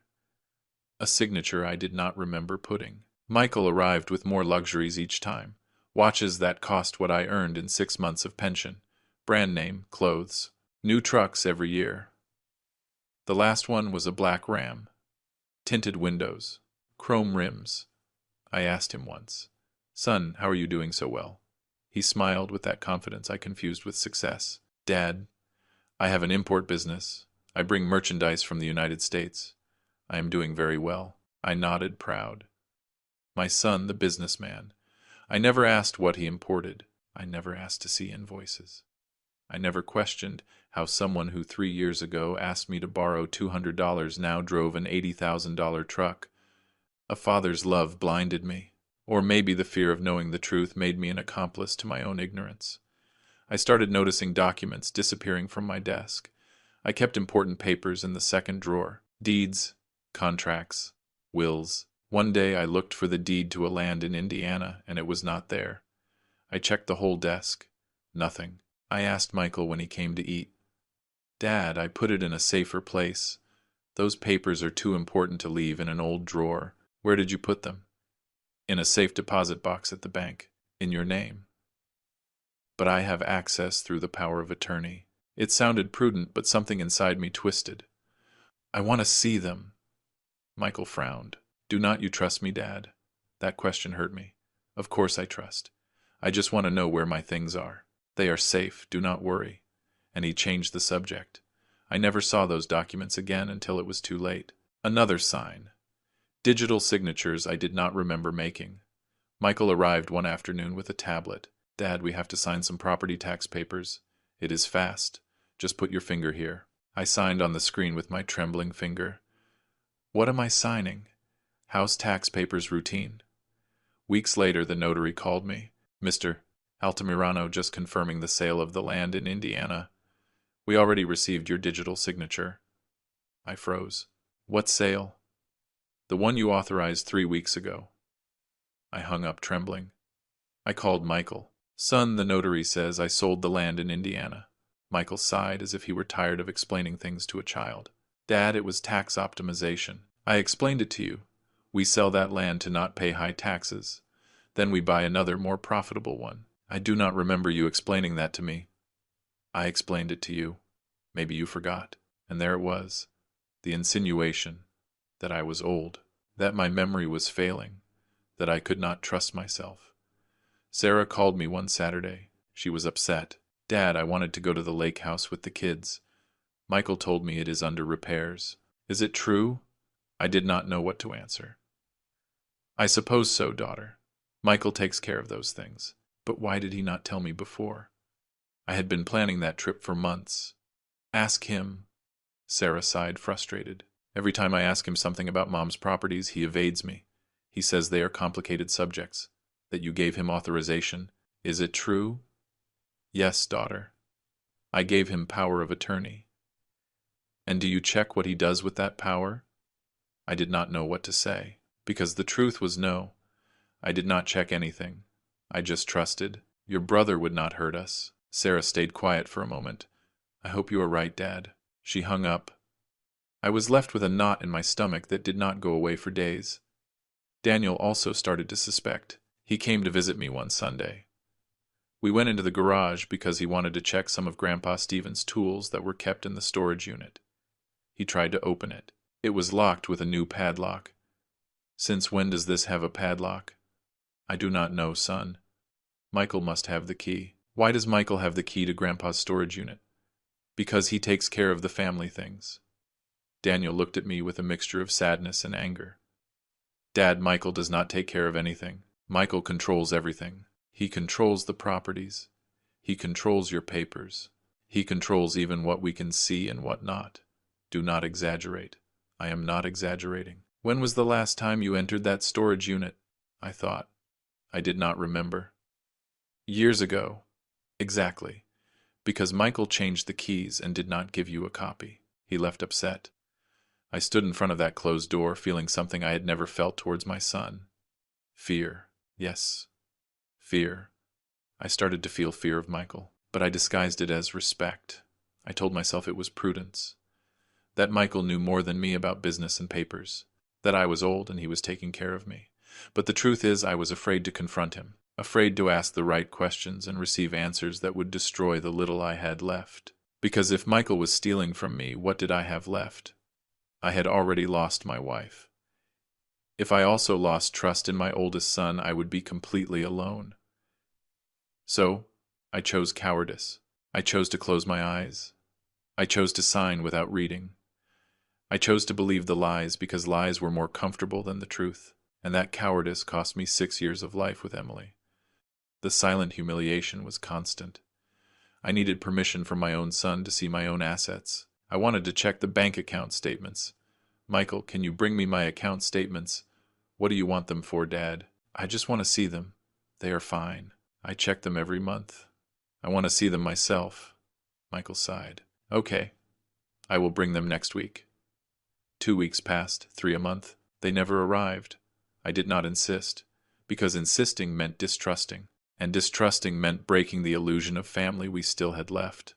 A signature I did not remember putting. Michael arrived with more luxuries each time. Watches that cost what I earned in 6 months of pension. Brand name, clothes. New trucks every year. The last one was a black Ram. Tinted windows. Chrome rims. I asked him once, Son, how are you doing so well? He smiled with that confidence I confused with success. Dad, I have an import business. I bring merchandise from the United States. I am doing very well. I nodded, proud. My son, the businessman. I never asked what he imported. I never asked to see invoices. I never questioned how someone who 3 years ago asked me to borrow $200 now drove an $80,000 truck. A father's love blinded me. Or maybe the fear of knowing the truth made me an accomplice to my own ignorance. I started noticing documents disappearing from my desk. I kept important papers in the second drawer. Deeds, contracts, wills. One day I looked for the deed to a land in Indiana, and it was not there. I checked the whole desk. Nothing. I asked Michael when he came to eat. "Dad, I put it in a safer place. Those papers are too important to leave in an old drawer. Where did you put them?" "In a safe deposit box at the bank. In your name." "But I have access through the power of attorney." It sounded prudent, but something inside me twisted. "I want to see them." Michael frowned. "Do not you trust me, Dad?" That question hurt me. Of course I trust. I just want to know where my things are. "They are safe, do not worry." And he changed the subject. I never saw those documents again until it was too late. Another sign. Digital signatures I did not remember making. Michael arrived one afternoon with a tablet. "Dad, we have to sign some property tax papers. It is fast. Just put your finger here." I signed on the screen with my trembling finger. What am I signing? House tax papers routine. Weeks later, the notary called me. "Mr. Altamirano, just confirming the sale of the land in Indiana. We already received your digital signature." I froze. "What sale?" "The one you authorized 3 weeks ago." I hung up, trembling. I called Michael. "Son, the notary says I sold the land in Indiana." Michael sighed as if he were tired of explaining things to a child. "Dad, it was tax optimization. I explained it to you. We sell that land to not pay high taxes. Then we buy another, more profitable one. I do not remember you explaining that to me." "I explained it to you. Maybe you forgot." And there it was. The insinuation that I was old, that my memory was failing, that I could not trust myself. Sarah called me one Saturday. She was upset. "Dad, I wanted to go to the lake house with the kids. Michael told me it is under repairs." "Is it true?" I did not know what to answer. "I suppose so, daughter. Michael takes care of those things. But why did he not tell me before? I had been planning that trip for months." "Ask him." Sarah sighed, frustrated. "Every time I ask him something about Mom's properties, he evades me. He says they are complicated subjects. That you gave him authorization. Is it true?" "Yes, daughter. I gave him power of attorney." "And do you check what he does with that power?" I did not know what to say, because the truth was no. I did not check anything. I just trusted. "Your brother would not hurt us." Sarah stayed quiet for a moment. "I hope you are right, Dad." She hung up. I was left with a knot in my stomach that did not go away for days. Daniel also started to suspect. He came to visit me one Sunday. We went into the garage because he wanted to check some of Grandpa Stephen's tools that were kept in the storage unit. He tried to open it. It was locked with a new padlock. "Since when does this have a padlock?" "I do not know, son. Michael must have the key." "Why does Michael have the key to Grandpa's storage unit?" "Because he takes care of the family things." Daniel looked at me with a mixture of sadness and anger. "Dad, Michael does not take care of anything. Michael controls everything. He controls the properties. He controls your papers. He controls even what we can see and what not. Do not exaggerate." I am not exaggerating. "When was the last time you entered that storage unit?" I thought. I did not remember. "Years ago." "Exactly. Because Michael changed the keys and did not give you a copy. He left upset." I stood in front of that closed door, feeling something I had never felt towards my son. Fear. Yes. Fear. I started to feel fear of Michael, but I disguised it as respect. I told myself it was prudence. That Michael knew more than me about business and papers. That I was old and he was taking care of me. But the truth is, I was afraid to confront him. Afraid to ask the right questions and receive answers that would destroy the little I had left. Because if Michael was stealing from me, what did I have left? I had already lost my wife. If I also lost trust in my oldest son, I would be completely alone. So, I chose cowardice. I chose to close my eyes. I chose to sign without reading. I chose to believe the lies because lies were more comfortable than the truth, and that cowardice cost me 6 years of life with Emily. The silent humiliation was constant. I needed permission from my own son to see my own assets. I wanted to check the bank account statements. Michael, can you bring me my account statements? What do you want them for, Dad? I just want to see them. They are fine. I check them every month. I want to see them myself. Michael sighed. Okay, I will bring them next week. 2 weeks passed, 3 a month. They never arrived. I did not insist, because insisting meant distrusting, and distrusting meant breaking the illusion of family we still had left.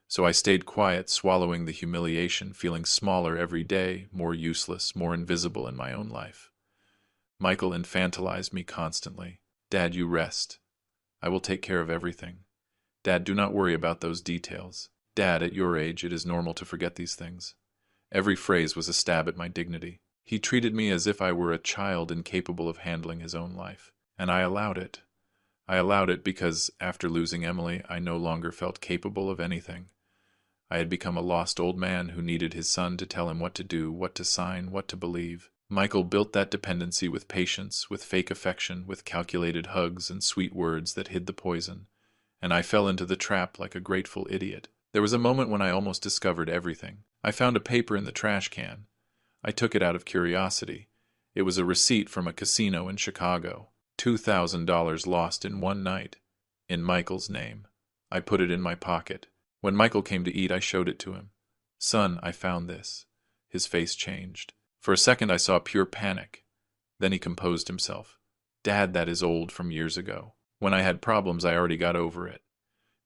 So I stayed quiet, swallowing the humiliation, feeling smaller every day, more useless, more invisible in my own life. Michael infantilized me constantly. Dad, you rest. I will take care of everything. Dad, do not worry about those details. Dad, at your age, it is normal to forget these things. Every phrase was a stab at my dignity. He treated me as if I were a child incapable of handling his own life. And I allowed it. I allowed it because, after losing Emily, I no longer felt capable of anything. I had become a lost old man who needed his son to tell him what to do, what to sign, what to believe. Michael built that dependency with patience, with fake affection, with calculated hugs and sweet words that hid the poison. And I fell into the trap like a grateful idiot. There was a moment when I almost discovered everything. I found a paper in the trash can. I took it out of curiosity. It was a receipt from a casino in Chicago. $2,000 lost in one night. In Michael's name. I put it in my pocket. When Michael came to eat, I showed it to him. Son, I found this. His face changed. For a second I saw pure panic. Then he composed himself. Dad, that is old from years ago. When I had problems, I already got over it.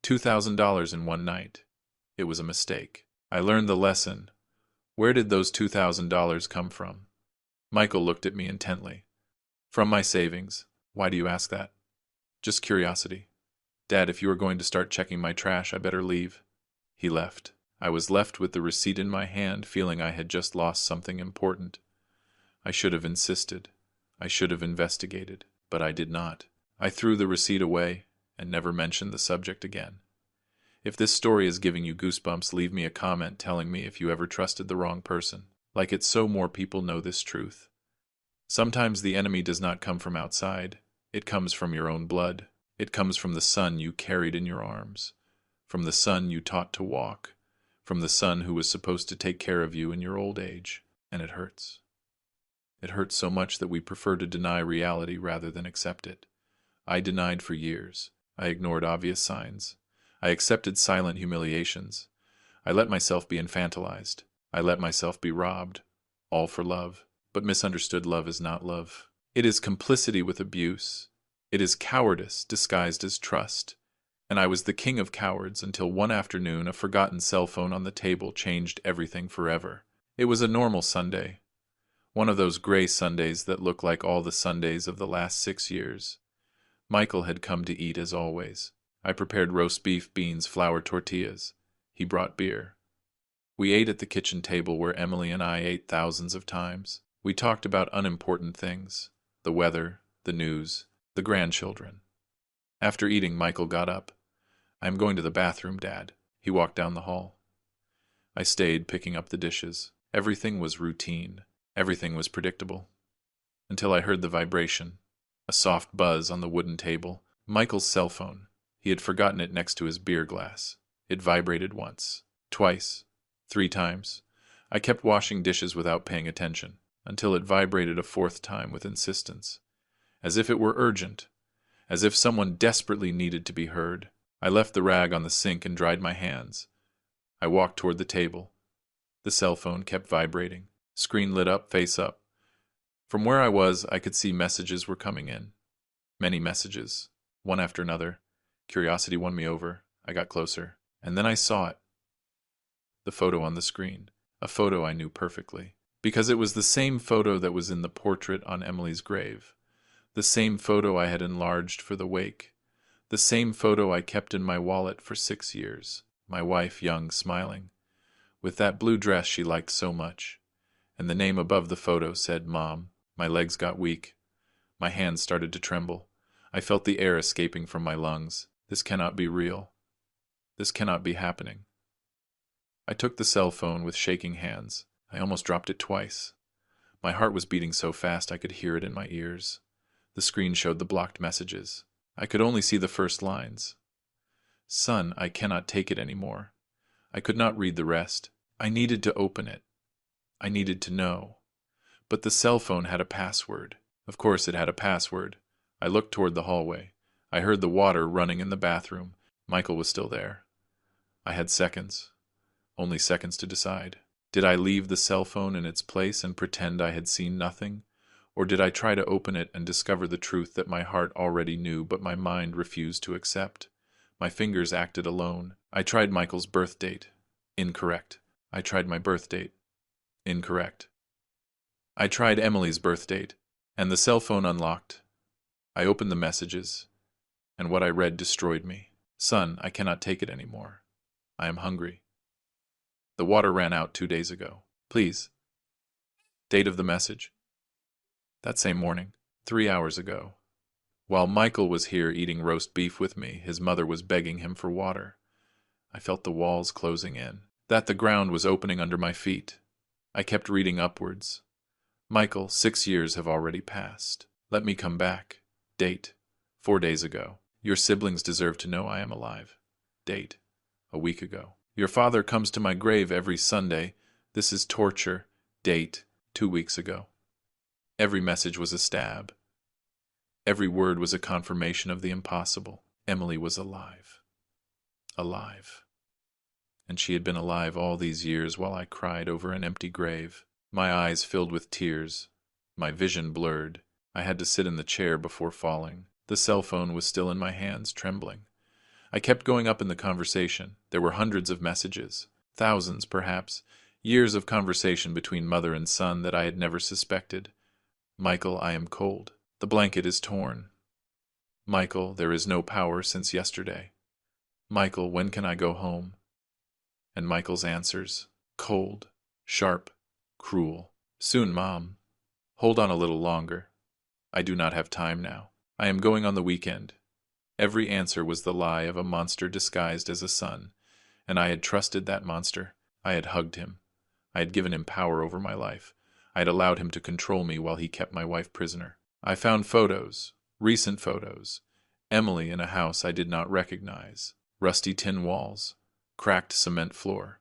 $2,000 in one night. It was a mistake. I learned the lesson. Where did those $2,000 come from? Michael looked at me intently. From my savings. Why do you ask that? Just curiosity. Dad, if you are going to start checking my trash, I better leave. He left. I was left with the receipt in my hand, feeling I had just lost something important. I should have insisted. I should have investigated, but I did not. I threw the receipt away and never mentioned the subject again. If this story is giving you goosebumps, leave me a comment telling me if you ever trusted the wrong person. Like it so more people know this truth. Sometimes the enemy does not come from outside. It comes from your own blood. It comes from the son you carried in your arms, from the son you taught to walk, from the son who was supposed to take care of you in your old age. And it hurts. It hurts so much that we prefer to deny reality rather than accept it. I denied for years. I ignored obvious signs. I accepted silent humiliations. I let myself be infantilized. I let myself be robbed. All for love. But misunderstood love is not love. It is complicity with abuse. It is cowardice disguised as trust. And I was the king of cowards until one afternoon a forgotten cell phone on the table changed everything forever. It was a normal Sunday. One of those gray Sundays that look like all the Sundays of the last 6 years. Michael had come to eat as always. I prepared roast beef, beans, flour tortillas. He brought beer. We ate at the kitchen table where Emily and I ate thousands of times. We talked about unimportant things, the weather, the news, the grandchildren. After eating, Michael got up. I am going to the bathroom, Dad. He walked down the hall. I stayed, picking up the dishes. Everything was routine. Everything was predictable. Until I heard the vibration. A soft buzz on the wooden table. Michael's cell phone. He had forgotten it next to his beer glass. It vibrated once, twice, 3 times. I kept washing dishes without paying attention, until it vibrated a 4th time with insistence. As if it were urgent. As if someone desperately needed to be heard. I left the rag on the sink and dried my hands. I walked toward the table. The cell phone kept vibrating. Screen lit up, face up. From where I was, I could see messages were coming in. Many messages, one after another. Curiosity won me over. I got closer. And then I saw it. The photo on the screen. A photo I knew perfectly. Because it was the same photo that was in the portrait on Emily's grave. The same photo I had enlarged for the wake. The same photo I kept in my wallet for 6 years. My wife, young, smiling. With that blue dress she liked so much. And the name above the photo said, Mom. My legs got weak. My hands started to tremble. I felt the air escaping from my lungs. This cannot be real. This cannot be happening. I took the cell phone with shaking hands. I almost dropped it twice. My heart was beating so fast I could hear it in my ears. The screen showed the blocked messages. I could only see the first lines. Son, I cannot take it anymore. I could not read the rest. I needed to open it. I needed to know. But the cell phone had a password. Of course it had a password. I looked toward the hallway. I heard the water running in the bathroom. Michael was still there. I had seconds. Only seconds to decide. Did I leave the cell phone in its place and pretend I had seen nothing? Or did I try to open it and discover the truth that my heart already knew but my mind refused to accept? My fingers acted alone. I tried Michael's birth date. Incorrect. I tried my birth date. Incorrect. I tried Emily's birth date, and the cell phone unlocked. I opened the messages, and what I read destroyed me. Son, I cannot take it anymore. I am hungry. The water ran out 2 days ago. Please. Date of the message. That same morning, 3 hours ago. While Michael was here eating roast beef with me, his mother was begging him for water. I felt the walls closing in, that the ground was opening under my feet. I kept reading upwards. Michael, 6 years have already passed. Let me come back. Date. 4 days ago. Your siblings deserve to know I am alive. Date. A week ago. Your father comes to my grave every Sunday. This is torture. Date. 2 weeks ago. Every message was a stab. Every word was a confirmation of the impossible. Emily was alive. Alive. And she had been alive all these years while I cried over an empty grave. My eyes filled with tears. My vision blurred. I had to sit in the chair before falling. The cell phone was still in my hands, trembling. I kept going up in the conversation. There were hundreds of messages. Thousands, perhaps. Years of conversation between mother and son that I had never suspected. Michael, I am cold. The blanket is torn. Michael, there is no power since yesterday. Michael, when can I go home? And Michael's answers. Cold. Sharp. Cruel. Soon, Mom. Hold on a little longer. I do not have time now. I am going on the weekend. Every answer was the lie of a monster disguised as a son, and I had trusted that monster. I had hugged him. I had given him power over my life. I had allowed him to control me while he kept my wife prisoner. I found photos, recent photos. Emily in a house I did not recognize. Rusty tin walls. Cracked cement floor.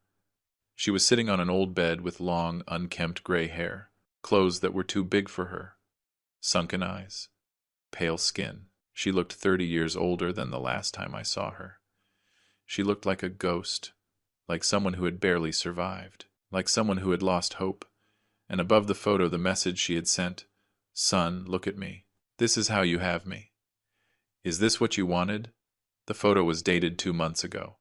She was sitting on an old bed with long, unkempt gray hair. Clothes that were too big for her. Sunken eyes. Pale skin. She looked 30 years older than the last time I saw her. She looked like a ghost, like someone who had barely survived, like someone who had lost hope. And above the photo the message she had sent, Son, look at me. This is how you have me. Is this what you wanted? The photo was dated 2 months ago.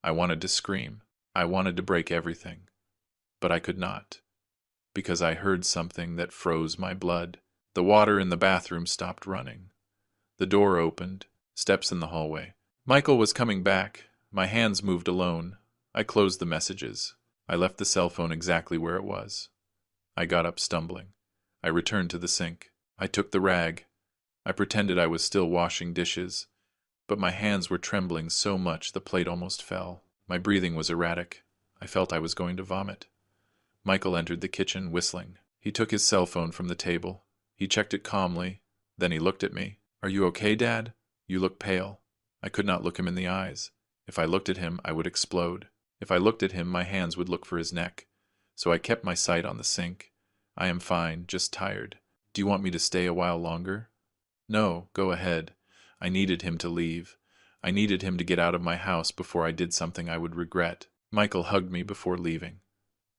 I wanted to scream. I wanted to break everything. But I could not, because I heard something that froze my blood. The water in the bathroom stopped running. The door opened, steps in the hallway. Michael was coming back. My hands moved alone. I closed the messages. I left the cell phone exactly where it was. I got up stumbling. I returned to the sink. I took the rag. I pretended I was still washing dishes, but my hands were trembling so much the plate almost fell. My breathing was erratic. I felt I was going to vomit. Michael entered the kitchen, whistling. He took his cell phone from the table. He checked it calmly. Then he looked at me. Are you okay, Dad? You look pale. I could not look him in the eyes. If I looked at him, I would explode. If I looked at him, my hands would look for his neck. So I kept my sight on the sink. I am fine, just tired. Do you want me to stay a while longer? No, go ahead. I needed him to leave. I needed him to get out of my house before I did something I would regret. Michael hugged me before leaving.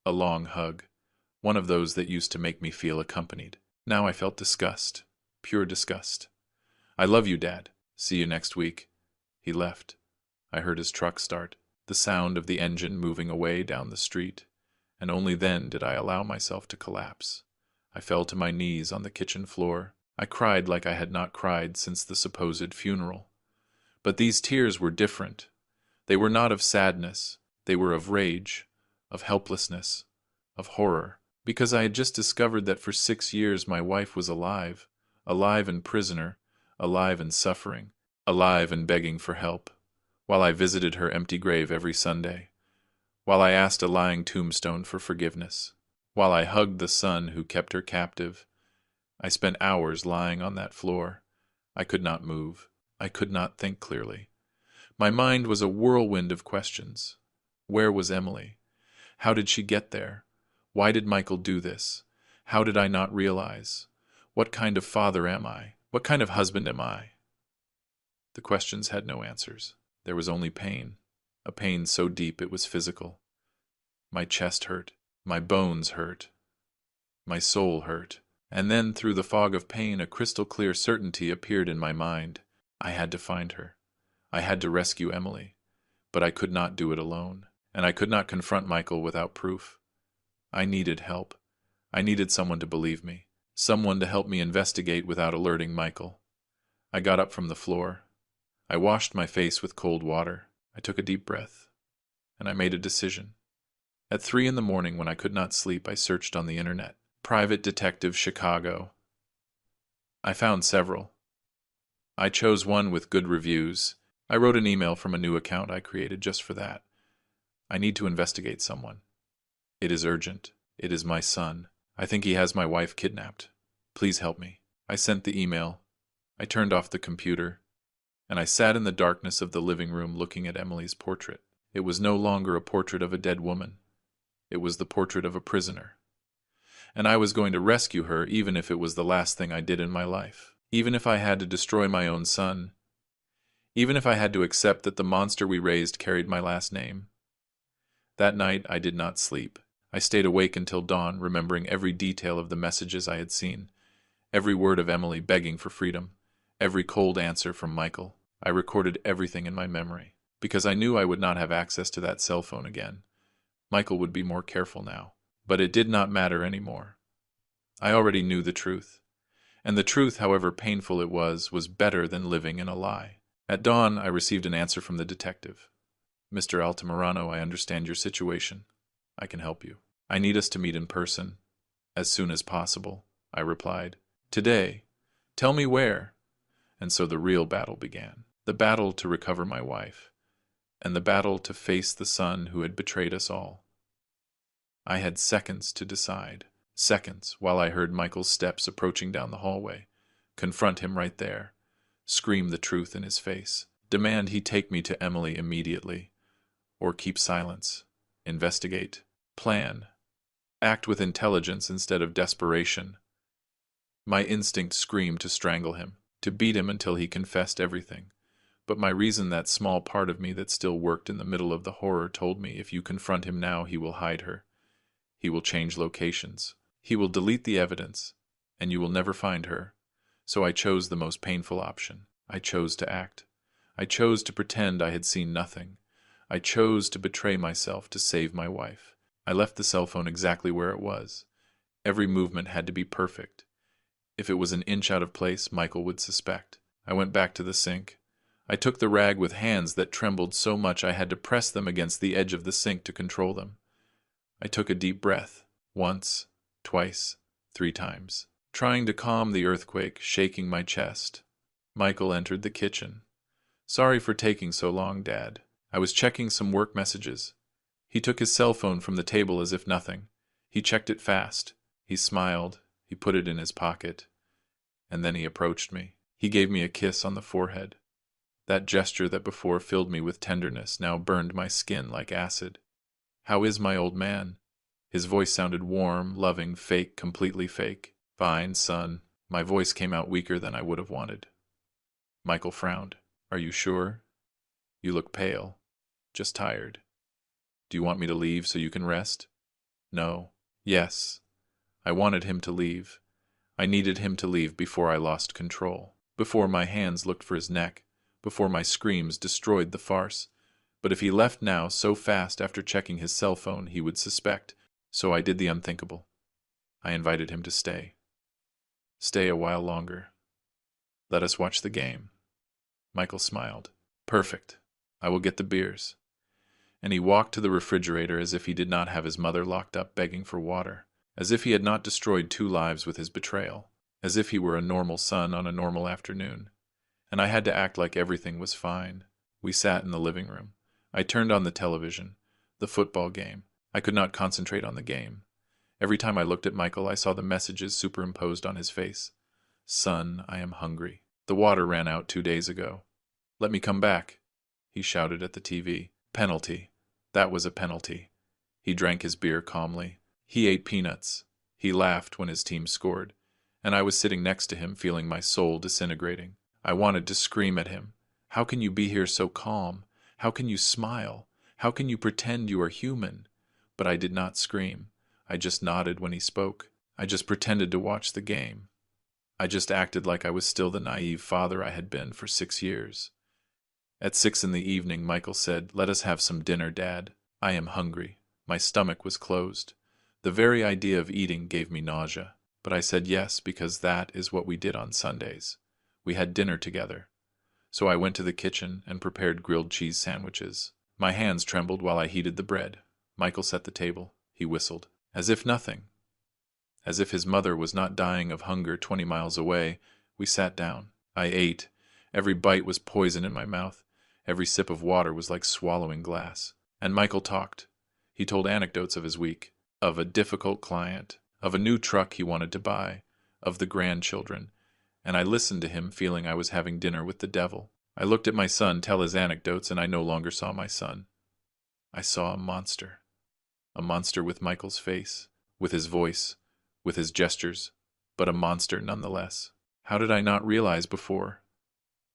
A long hug. One of those that used to make me feel accompanied. Now I felt disgust. Pure disgust. I love you, Dad. See you next week. He left. I heard his truck start, the sound of the engine moving away down the street, and only then did I allow myself to collapse. I fell to my knees on the kitchen floor. I cried like I had not cried since the supposed funeral. But these tears were different. They were not of sadness. They were of rage, of helplessness, of horror, because I had just discovered that for 6 years my wife was alive, alive and prisoner, alive and suffering, alive and begging for help, while I visited her empty grave every Sunday, while I asked a lying tombstone for forgiveness. while I hugged the son who kept her captive. I spent hours lying on that floor. I could not move. I could not think clearly. My mind was a whirlwind of questions. Where was Emily? How did she get there? Why did Michael do this? How did I not realize? What kind of father am I? What kind of husband am I? The questions had no answers. There was only pain, a pain so deep it was physical. My chest hurt. My bones hurt. My soul hurt. And then, through the fog of pain, a crystal-clear certainty appeared in my mind. I had to find her. I had to rescue Emily. But I could not do it alone, and I could not confront Michael without proof. I needed help. I needed someone to believe me, someone to help me investigate without alerting Michael. I got up from the floor. I washed my face with cold water. I took a deep breath, and I made a decision. At 3 in the morning, when I could not sleep, I searched on the internet. Private Detective Chicago. I found several. I chose one with good reviews. I wrote an email from a new account I created just for that. I need to investigate someone. It is urgent. It is my son. I think he has my wife kidnapped. Please help me. I sent the email. I turned off the computer, and I sat in the darkness of the living room looking at Emily's portrait. It was no longer a portrait of a dead woman. It was the portrait of a prisoner. And I was going to rescue her, even if it was the last thing I did in my life. Even if I had to destroy my own son. Even if I had to accept that the monster we raised carried my last name. That night I did not sleep. I stayed awake until dawn, remembering every detail of the messages I had seen, every word of Emily begging for freedom, every cold answer from Michael. I recorded everything in my memory, because I knew I would not have access to that cell phone again. Michael would be more careful now. But it did not matter anymore. I already knew the truth. And the truth, however painful it was better than living in a lie. At dawn, I received an answer from the detective. Mr. Altamirano, I understand your situation. I can help you. I need us to meet in person. As soon as possible, I replied. Today. Tell me where. And so the real battle began. The battle to recover my wife. And the battle to face the son who had betrayed us all. I had seconds to decide. Seconds, while I heard Michael's steps approaching down the hallway. Confront him right there. Scream the truth in his face. Demand he take me to Emily immediately. Or keep silence. Investigate. Plan. Act with intelligence instead of desperation. My instinct screamed to strangle him, to beat him until he confessed everything. But my reason, that small part of me that still worked in the middle of the horror, told me if you confront him now, he will hide her. He will change locations. He will delete the evidence, and you will never find her. So I chose the most painful option. I chose to act. I chose to pretend I had seen nothing. I chose to betray myself to save my wife. I left the cell phone exactly where it was. Every movement had to be perfect. If it was an inch out of place, Michael would suspect. I went back to the sink. I took the rag with hands that trembled so much I had to press them against the edge of the sink to control them. I took a deep breath, once, twice, 3 times, trying to calm the earthquake shaking my chest. Michael entered the kitchen. Sorry for taking so long, Dad. I was checking some work messages. He took his cell phone from the table as if nothing. He checked it fast. He smiled. He put it in his pocket. And then he approached me. He gave me a kiss on the forehead. That gesture that before filled me with tenderness now burned my skin like acid. How is my old man? His voice sounded warm, loving, fake, completely fake. Fine, son. My voice came out weaker than I would have wanted. Michael frowned. Are you sure? You look pale. Just tired. Do you want me to leave so you can rest? No. Yes. I wanted him to leave. I needed him to leave before I lost control. Before my hands looked for his neck. Before my screams destroyed the farce. But if he left now so fast after checking his cell phone, he would suspect. So I did the unthinkable. I invited him to stay. Stay a while longer. Let us watch the game. Michael smiled. Perfect. I will get the beers. And he walked to the refrigerator as if he did not have his mother locked up begging for water. As if he had not destroyed 2 lives with his betrayal. As if he were a normal son on a normal afternoon. And I had to act like everything was fine. We sat in the living room. I turned on the television. The football game. I could not concentrate on the game. Every time I looked at Michael, I saw the messages superimposed on his face. Son, I am hungry. The water ran out 2 days ago. Let me come back, he shouted at the TV. Penalty. That was a penalty. He drank his beer calmly. He ate peanuts. He laughed when his team scored. And I was sitting next to him, feeling my soul disintegrating. I wanted to scream at him. How can you be here so calm? How can you smile? How can you pretend you are human? But I did not scream. I just nodded when he spoke. I just pretended to watch the game. I just acted like I was still the naive father I had been for 6 years. At 6 in the evening, Michael said, "Let us have some dinner, Dad. I am hungry." My stomach was closed. The very idea of eating gave me nausea. But I said yes because that is what we did on Sundays. We had dinner together. So I went to the kitchen and prepared grilled cheese sandwiches. My hands trembled while I heated the bread. Michael set the table. He whistled. As if nothing. As if his mother was not dying of hunger 20 miles away, we sat down. I ate. Every bite was poison in my mouth. Every sip of water was like swallowing glass. And Michael talked. He told anecdotes of his week, of a difficult client, of a new truck he wanted to buy, of the grandchildren, and I listened to him feeling I was having dinner with the devil. I looked at my son tell his anecdotes, and I no longer saw my son. I saw a monster with Michael's face, with his voice, with his gestures, but a monster nonetheless. How did I not realize before?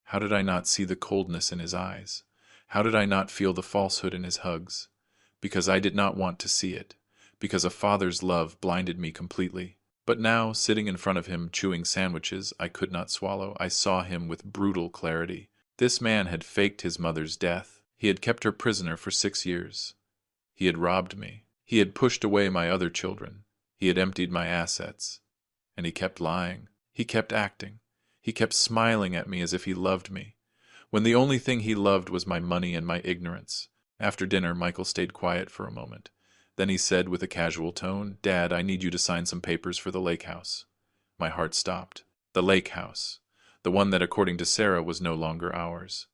How did I not see the coldness in his eyes? How did I not feel the falsehood in his hugs? Because I did not want to see it, because a father's love blinded me completely. But now, sitting in front of him chewing sandwiches I could not swallow, I saw him with brutal clarity. This man had faked his mother's death. He had kept her prisoner for 6 years. He had robbed me. He had pushed away my other children. He had emptied my assets. And he kept lying. He kept acting. He kept smiling at me as if he loved me, when the only thing he loved was my money and my ignorance. After dinner, Michael stayed quiet for a moment. Then he said with a casual tone, "Dad, I need you to sign some papers for the lake house." My heart stopped. The lake house. The one that, according to Sarah, was no longer ours.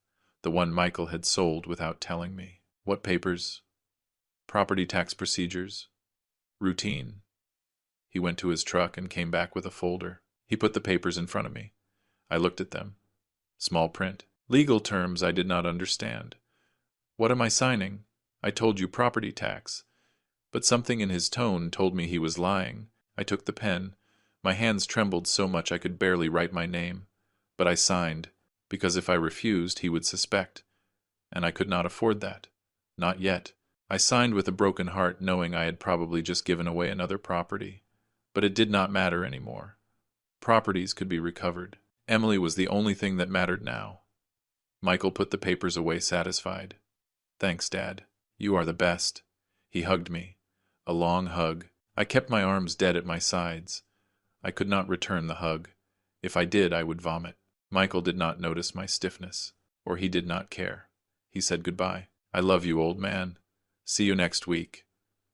The one Michael had sold without telling me. What papers? Property tax procedures. Routine. He went to his truck and came back with a folder. He put the papers in front of me. I looked at them. Small print. Legal terms I did not understand. What am I signing? I told you property tax. But something in his tone told me he was lying. I took the pen. My hands trembled so much I could barely write my name. But I signed, because if I refused, he would suspect. And I could not afford that. Not yet. I signed with a broken heart, knowing I had probably just given away another property. But it did not matter anymore. Properties could be recovered. Emily was the only thing that mattered now. Michael put the papers away satisfied. Thanks, Dad. You are the best. He hugged me. A long hug. I kept my arms dead at my sides. I could not return the hug. If I did, I would vomit. Michael did not notice my stiffness, or he did not care. He said goodbye. I love you, old man. See you next week.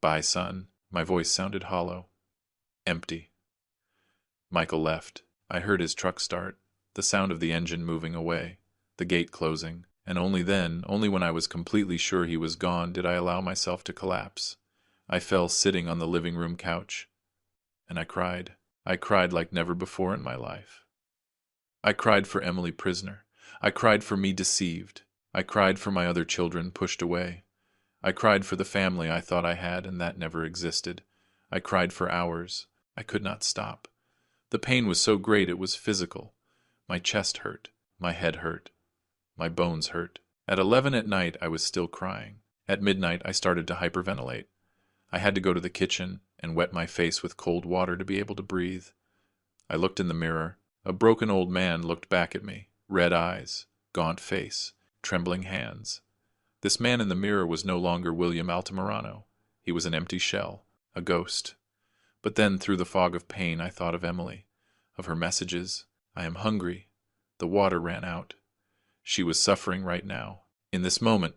Bye, son. My voice sounded hollow. Empty. Michael left. I heard his truck start, the sound of the engine moving away, the gate closing, and only then, only when I was completely sure he was gone, did I allow myself to collapse. I fell sitting on the living room couch, and I cried. I cried like never before in my life. I cried for Emily prisoner. I cried for me deceived. I cried for my other children pushed away. I cried for the family I thought I had and that never existed. I cried for hours. I could not stop. The pain was so great it was physical. My chest hurt. My head hurt. My bones hurt. At 11 at night, I was still crying. At midnight, I started to hyperventilate. I had to go to the kitchen and wet my face with cold water to be able to breathe. I looked in the mirror. A broken old man looked back at me. Red eyes, gaunt face, trembling hands. This man in the mirror was no longer William Altamirano. He was an empty shell, a ghost. But then, through the fog of pain, I thought of Emily, of her messages. I am hungry. The water ran out. She was suffering right now. In this moment,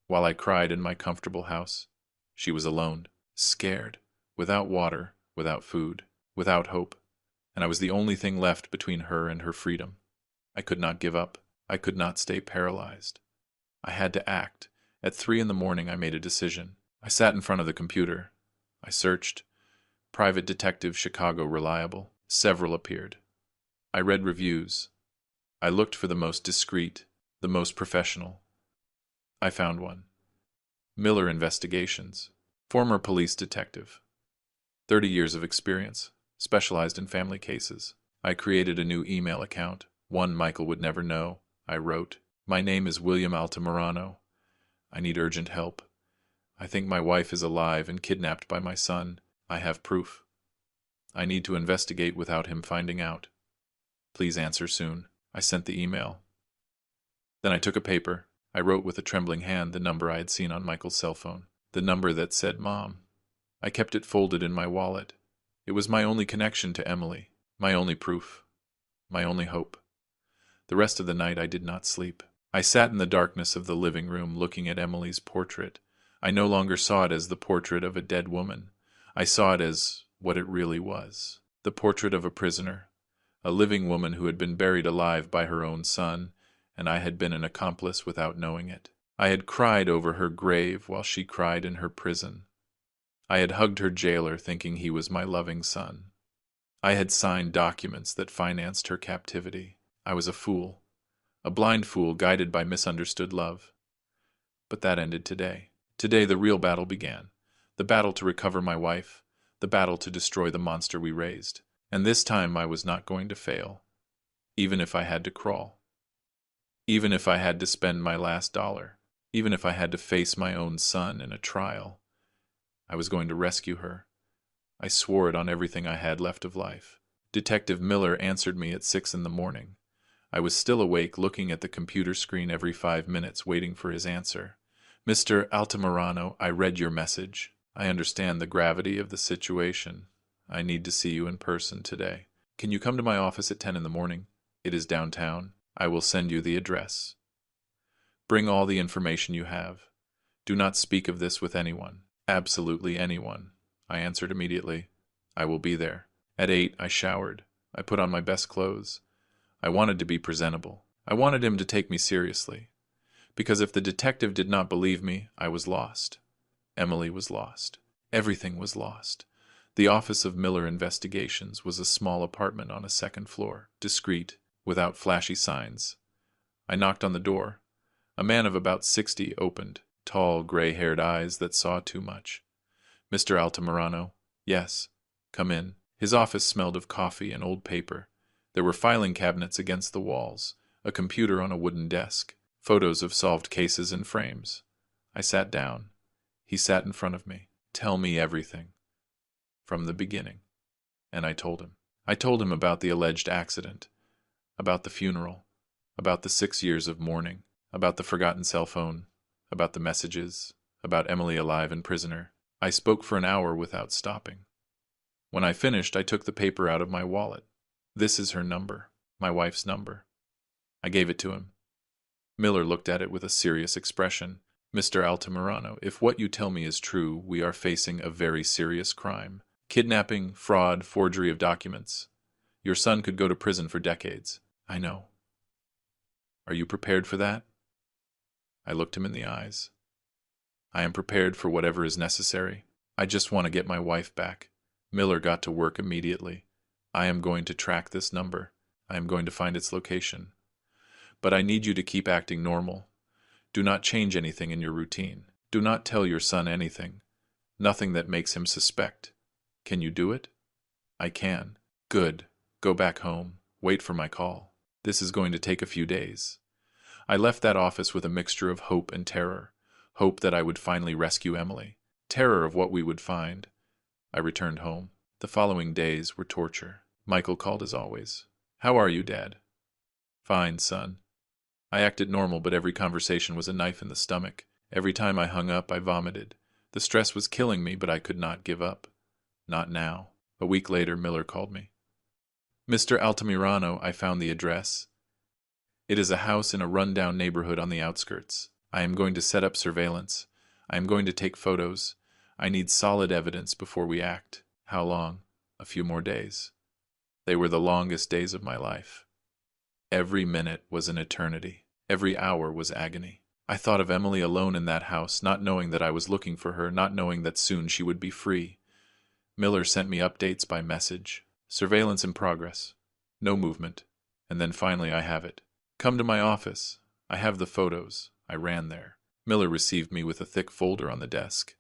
while I cried in my comfortable house, she was alone, scared, without water, without food, without hope, and I was the only thing left between her and her freedom. I could not give up. I could not stay paralyzed. I had to act. At 3 in the morning, I made a decision. I sat in front of the computer. I searched. Private Detective Chicago Reliable. Several appeared. I read reviews. I looked for the most discreet, the most professional. I found one. Miller Investigations. Former police detective. 30 years of experience, specialized in family cases. I created a new email account, one Michael would never know. I wrote, "My name is William Altamirano. I need urgent help. I think my wife is alive and kidnapped by my son. I have proof. I need to investigate without him finding out. Please answer soon." I sent the email. Then I took a paper. I wrote with a trembling hand the number I had seen on Michael's cell phone, the number that said Mom. I kept it folded in my wallet. It was my only connection to Emily, my only proof, my only hope. The rest of the night I did not sleep. I sat in the darkness of the living room looking at Emily's portrait. I no longer saw it as the portrait of a dead woman. I saw it as what it really was, the portrait of a prisoner, a living woman who had been buried alive by her own son, and I had been an accomplice without knowing it. I had cried over her grave while she cried in her prison. I had hugged her jailer thinking he was my loving son. I had signed documents that financed her captivity. I was a fool, a blind fool guided by misunderstood love. But that ended today. Today the real battle began. The battle to recover my wife, the battle to destroy the monster we raised. And this time I was not going to fail, even if I had to crawl. Even if I had to spend my last dollar. Even if I had to face my own son in a trial. I was going to rescue her. I swore it on everything I had left of life. Detective Miller answered me at 6 a.m. I was still awake, looking at the computer screen every 5 minutes, waiting for his answer. "Mr. Altamirano, I read your message. I understand the gravity of the situation. I need to see you in person today. Can you come to my office at 10 a.m? It is downtown. I will send you the address. Bring all the information you have. Do not speak of this with anyone. Absolutely anyone." I answered immediately. "I will be there." At 8, I showered. I put on my best clothes. I wanted to be presentable. I wanted him to take me seriously. Because if the detective did not believe me, I was lost. Emily was lost. Everything was lost. The office of Miller Investigations was a small apartment on a second floor, discreet, without flashy signs. I knocked on the door. A man of about 60 opened, tall, gray-haired eyes that saw too much. "Mr. Altamirano?" "Yes." "Come in." His office smelled of coffee and old paper. There were filing cabinets against the walls, a computer on a wooden desk, photos of solved cases in frames. I sat down. He sat in front of me. "Tell me everything. From the beginning." And I told him. I told him about the alleged accident, about the funeral, about the 6 years of mourning, about the forgotten cell phone, about the messages, about Emily alive and prisoner. I spoke for an hour without stopping. When I finished, I took the paper out of my wallet. "This is her number, my wife's number." I gave it to him. Miller looked at it with a serious expression. "Mr. Altamirano, if what you tell me is true, we are facing a very serious crime. Kidnapping, fraud, forgery of documents. Your son could go to prison for decades." "I know." "Are you prepared for that?" I looked him in the eyes. "I am prepared for whatever is necessary. I just want to get my wife back." Miller got to work immediately. "I am going to track this number. I am going to find its location. But I need you to keep acting normal. Do not change anything in your routine. Do not tell your son anything. Nothing that makes him suspect. Can you do it?" "I can." "Good. Go back home. Wait for my call. This is going to take a few days." I left that office with a mixture of hope and terror. Hope that I would finally rescue Emily. Terror of what we would find. I returned home. The following days were torture. Michael called as always. "How are you, Dad?" "Fine, son." I acted normal, but every conversation was a knife in the stomach. Every time I hung up, I vomited. The stress was killing me, but I could not give up. Not now. A week later, Miller called me. "Mr. Altamirano, I found the address. It is a house in a run-down neighborhood on the outskirts. I am going to set up surveillance. I am going to take photos. I need solid evidence before we act." "How long?" "A few more days." They were the longest days of my life. Every minute was an eternity. Every hour was agony. I thought of Emily alone in that house, not knowing that I was looking for her, not knowing that soon she would be free. Miller sent me updates by message. Surveillance in progress. No movement. And then finally I have it. Come to my office. I have the photos. I ran there. Miller received me with a thick folder on the desk.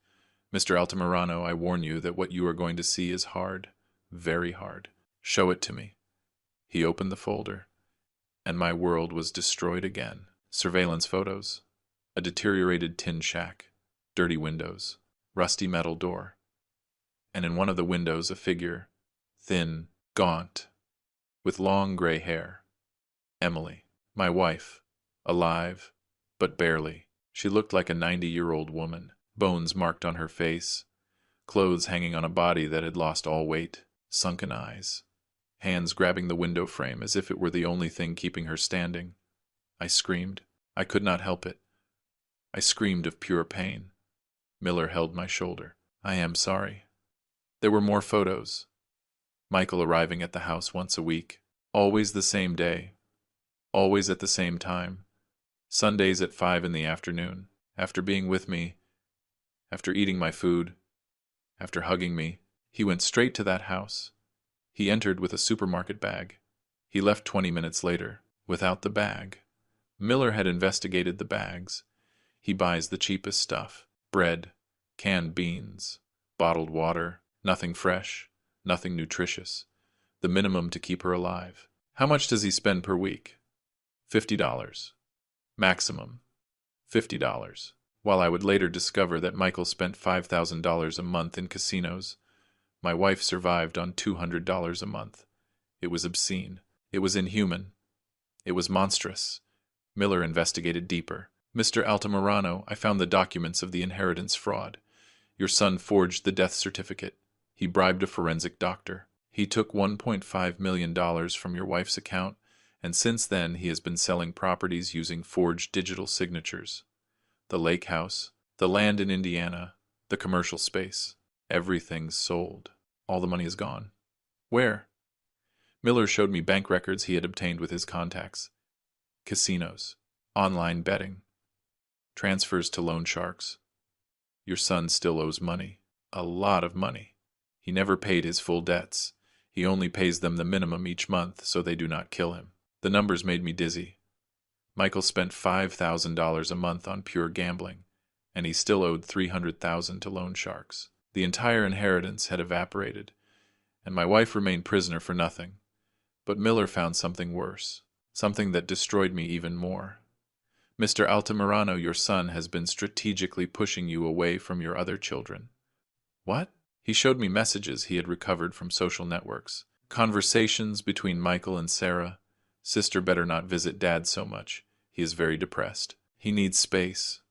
Mr. Altamirano, I warn you that what you are going to see is hard. Very hard. Show it to me. He opened the folder, and my world was destroyed again. Surveillance photos. A deteriorated tin shack. Dirty windows. Rusty metal door. And in one of the windows a figure, thin, gaunt, with long gray hair. Emily, my wife, alive, but barely. She looked like a 90-year-old woman, bones marked on her face, clothes hanging on a body that had lost all weight, sunken eyes, hands grabbing the window frame as if it were the only thing keeping her standing. I screamed. I could not help it. I screamed of pure pain. Miller held my shoulder. I am sorry. There were more photos. Michael arriving at the house once a week, always the same day, always at the same time, Sundays at 5 in the afternoon, after being with me, after eating my food, after hugging me. He went straight to that house. He entered with a supermarket bag. He left 20 minutes later, without the bag. Miller had investigated the bags. He buys the cheapest stuff: bread, canned beans, bottled water, nothing fresh, nothing nutritious, the minimum to keep her alive. How much does he spend per week? $50. Maximum. $50. While I would later discover that Michael spent $5,000 a month in casinos, my wife survived on $200 a month. It was obscene. It was inhuman. It was monstrous. Miller investigated deeper. Mr. Altamirano, I found the documents of the inheritance fraud. Your son forged the death certificate. He bribed a forensic doctor. He took $1.5 million from your wife's account, and since then he has been selling properties using forged digital signatures. The lake house, the land in Indiana, the commercial space. Everything's sold. All the money is gone. Where? Miller showed me bank records he had obtained with his contacts. Casinos. Online betting. Transfers to loan sharks. Your son still owes money. A lot of money. He never paid his full debts. He only pays them the minimum each month so they do not kill him. The numbers made me dizzy. Michael spent $5,000 a month on pure gambling, and he still owed $300,000 to loan sharks. The entire inheritance had evaporated, and my wife remained prisoner for nothing. But Miller found something worse, something that destroyed me even more. Mr. Altamirano, your son has been strategically pushing you away from your other children. What? He showed me messages he had recovered from social networks. Conversations between Michael and Sarah. Sister better not visit Dad so much. He is very depressed. He needs space.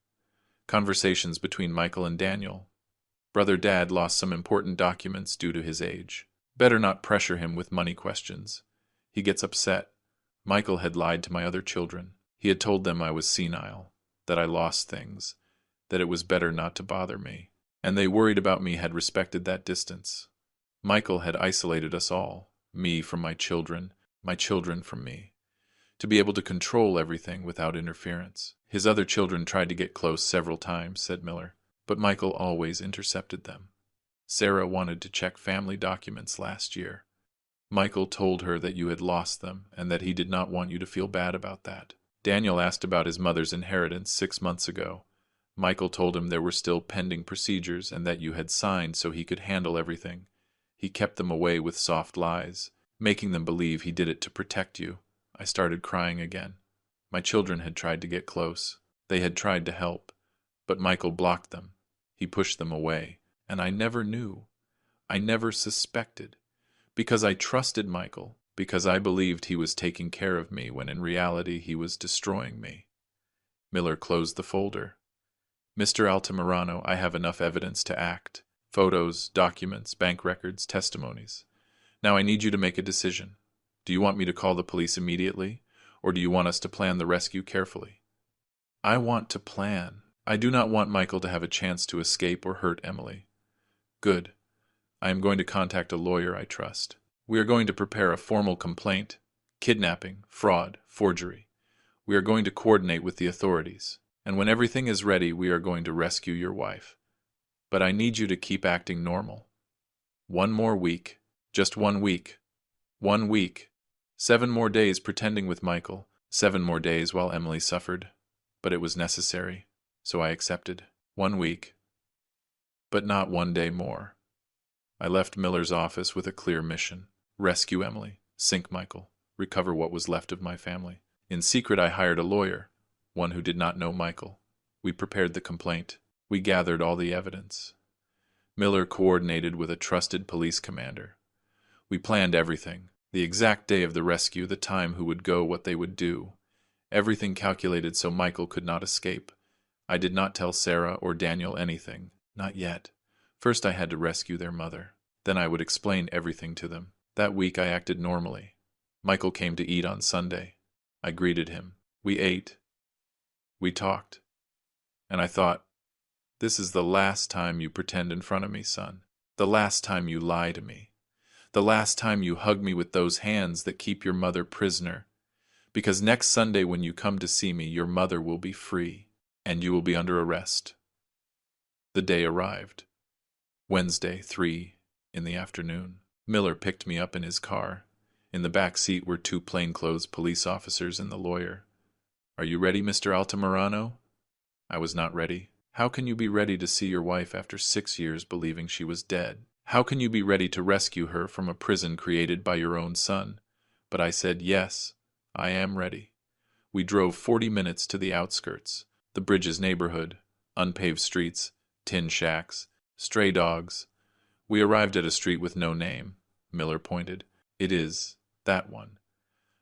Conversations between Michael and Daniel. Brother Dad lost some important documents due to his age. Better not pressure him with money questions. He gets upset. Michael had lied to my other children. He had told them I was senile, that I lost things, that it was better not to bother me. And they, worried about me, had respected that distance. Michael had isolated us all, me from my children from me, to be able to control everything without interference. His other children tried to get close several times, said Miller, but Michael always intercepted them. Sarah wanted to check family documents last year. Michael told her that you had lost them and that he did not want you to feel bad about that. Daniel asked about his mother's inheritance 6 months ago. Michael told him there were still pending procedures and that you had signed so he could handle everything. He kept them away with soft lies, making them believe he did it to protect you. I started crying again. My children had tried to get close. They had tried to help, but Michael blocked them. He pushed them away, and I never knew. I never suspected, because I trusted Michael, because I believed he was taking care of me when in reality he was destroying me. Miller closed the folder. Mr. Altamirano, I have enough evidence to act. Photos, documents, bank records, testimonies. Now I need you to make a decision. Do you want me to call the police immediately, or do you want us to plan the rescue carefully? I want to plan. I do not want Michael to have a chance to escape or hurt Emily. Good. I am going to contact a lawyer I trust. We are going to prepare a formal complaint. Kidnapping, fraud, forgery. We are going to coordinate with the authorities. And when everything is ready, we are going to rescue your wife. But I need you to keep acting normal. 1 more week. Just 1 week. 1 week. 7 more days pretending with Michael. 7 more days while Emily suffered. But it was necessary, so I accepted. 1 week. But not 1 day more. I left Miller's office with a clear mission. Rescue Emily, sink Michael, recover what was left of my family. In secret I hired a lawyer, one who did not know Michael. We prepared the complaint. We gathered all the evidence. Miller coordinated with a trusted police commander. We planned everything. The exact day of the rescue, the time who would go, what they would do. Everything calculated so Michael could not escape. I did not tell Sarah or Daniel anything. Not yet. First I had to rescue their mother. Then I would explain everything to them. That week I acted normally. Michael came to eat on Sunday. I greeted him. We ate. We talked. And I thought, this is the last time you pretend in front of me, son. The last time you lie to me. The last time you hug me with those hands that keep your mother prisoner. Because next Sunday when you come to see me, your mother will be free, and you will be under arrest. The day arrived. Wednesday, 3 in the afternoon. Miller picked me up in his car. In the back seat were 2 plainclothes police officers and the lawyer. Are you ready, Mr. Altamirano? I was not ready. How can you be ready to see your wife after 6 years believing she was dead? How can you be ready to rescue her from a prison created by your own son? But I said, yes, I am ready. We drove 40 minutes to the outskirts, the Bridges neighborhood, unpaved streets, tin shacks, stray dogs. We arrived at a street with no name. Miller pointed. It is that one.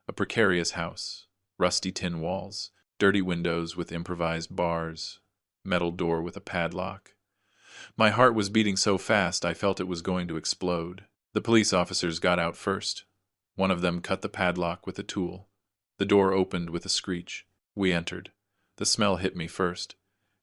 A precarious house, rusty tin walls, dirty windows with improvised bars, metal door with a padlock. My heart was beating so fast I felt it was going to explode. The police officers got out first. One of them cut the padlock with a tool. The door opened with a screech. We entered. The smell hit me first.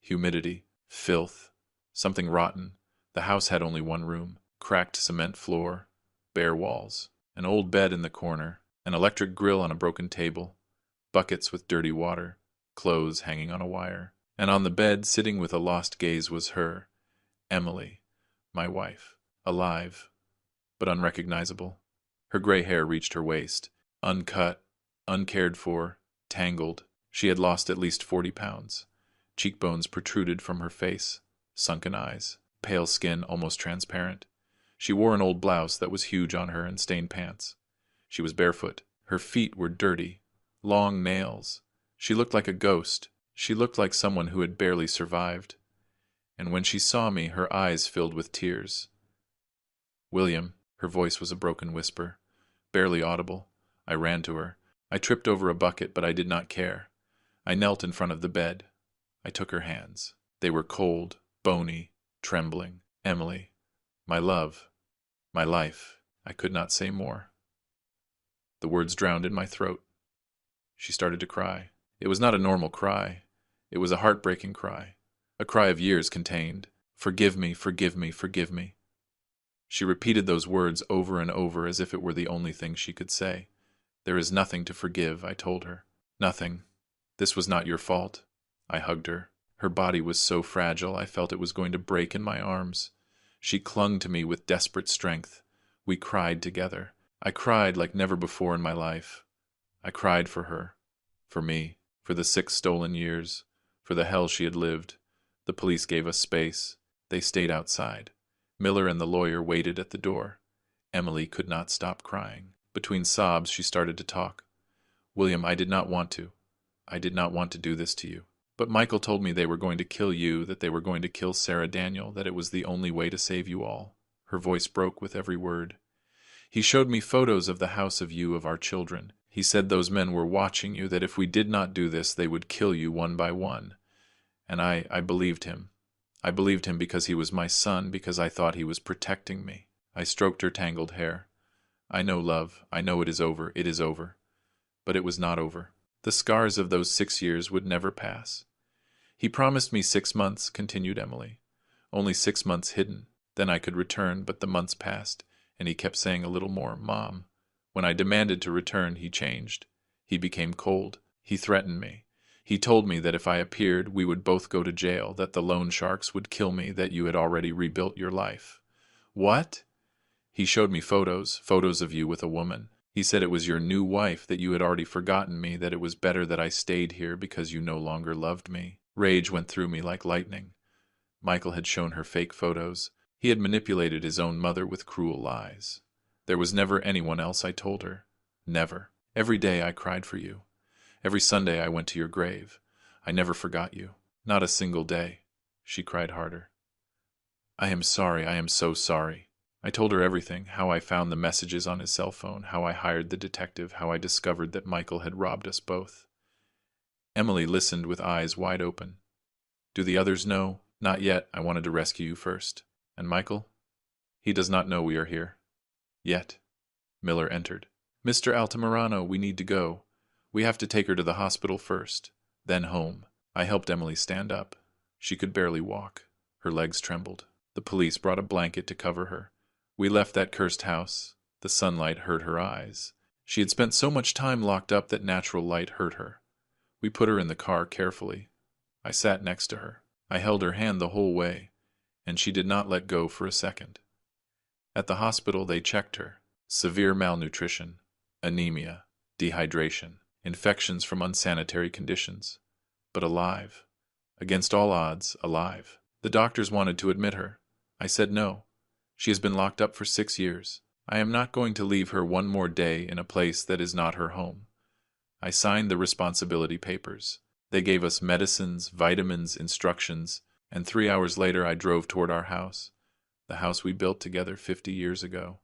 Humidity, filth, something rotten. The house had only 1 room, cracked cement floor, bare walls, an old bed in the corner, an electric grill on a broken table, buckets with dirty water, clothes hanging on a wire. And on the bed, sitting with a lost gaze, was her, Emily, my wife, alive, but unrecognizable. Her gray hair reached her waist, uncut, uncared for, tangled. She had lost at least 40 pounds. Cheekbones protruded from her face, sunken eyes, pale skin almost transparent. She wore an old blouse that was huge on her and stained pants. She was barefoot. Her feet were dirty, long nails. She looked like a ghost. She looked like someone who had barely survived. And when she saw me, her eyes filled with tears. William, her voice was a broken whisper, barely audible. I ran to her. I tripped over a bucket, but I did not care. I knelt in front of the bed. I took her hands. They were cold, bony, trembling. Emily, my love, my life. I could not say more. The words drowned in my throat. She started to cry. It was not a normal cry. It was a heartbreaking cry. A cry of years contained. Forgive me, forgive me, forgive me. She repeated those words over and over as if it were the only thing she could say. There is nothing to forgive, I told her. Nothing. This was not your fault. I hugged her. Her body was so fragile I felt it was going to break in my arms. She clung to me with desperate strength. We cried together. I cried like never before in my life. I cried for her, for me, for the 6 stolen years, for the hell she had lived. The police gave us space. They stayed outside. Miller and the lawyer waited at the door. Emily could not stop crying. Between sobs, she started to talk. William, I did not want to. I did not want to do this to you. But Michael told me they were going to kill you, that they were going to kill Sarah Daniel, that it was the only way to save you all. Her voice broke with every word. He showed me photos of the house of you, of our children. He said those men were watching you, that if we did not do this, they would kill you one by one. And I believed him. I believed him because he was my son, because I thought he was protecting me. I stroked her tangled hair. I know, love, I know it is over, it is over. But it was not over. The scars of those 6 years would never pass. He promised me 6 months, continued Emily. Only 6 months hidden. Then I could return, but the months passed, and he kept saying a little more, Mom. When I demanded to return, he changed. He became cold. He threatened me. He told me that if I appeared, we would both go to jail, that the loan sharks would kill me, that you had already rebuilt your life. What? He showed me photos of you with a woman. He said it was your new wife, that you had already forgotten me, that it was better that I stayed here because you no longer loved me. Rage went through me like lightning. Michael had shown her fake photos. He had manipulated his own mother with cruel lies. There was never anyone else, I told her. Never. Every day I cried for you. Every Sunday I went to your grave. I never forgot you. Not a single day. She cried harder. I am sorry, I am so sorry. I told her everything, how I found the messages on his cell phone, how I hired the detective, how I discovered that Michael had robbed us both. Emily listened with eyes wide open. Do the others know? Not yet. I wanted to rescue you first. And Michael? He does not know we are here. Yet. Miller entered. Mr. Altamirano, we need to go. We have to take her to the hospital first, then home. I helped Emily stand up. She could barely walk. Her legs trembled. The police brought a blanket to cover her. We left that cursed house. The sunlight hurt her eyes. She had spent so much time locked up that natural light hurt her. We put her in the car carefully. I sat next to her. I held her hand the whole way, and she did not let go for a second. At the hospital they checked her. Severe malnutrition, anemia, dehydration, infections from unsanitary conditions. But alive. Against all odds, alive. The doctors wanted to admit her. I said no. She has been locked up for 6 years. I am not going to leave her one more day in a place that is not her home. I signed the responsibility papers. They gave us medicines, vitamins, instructions, and 3 hours later I drove toward our house, the house we built together 50 years ago.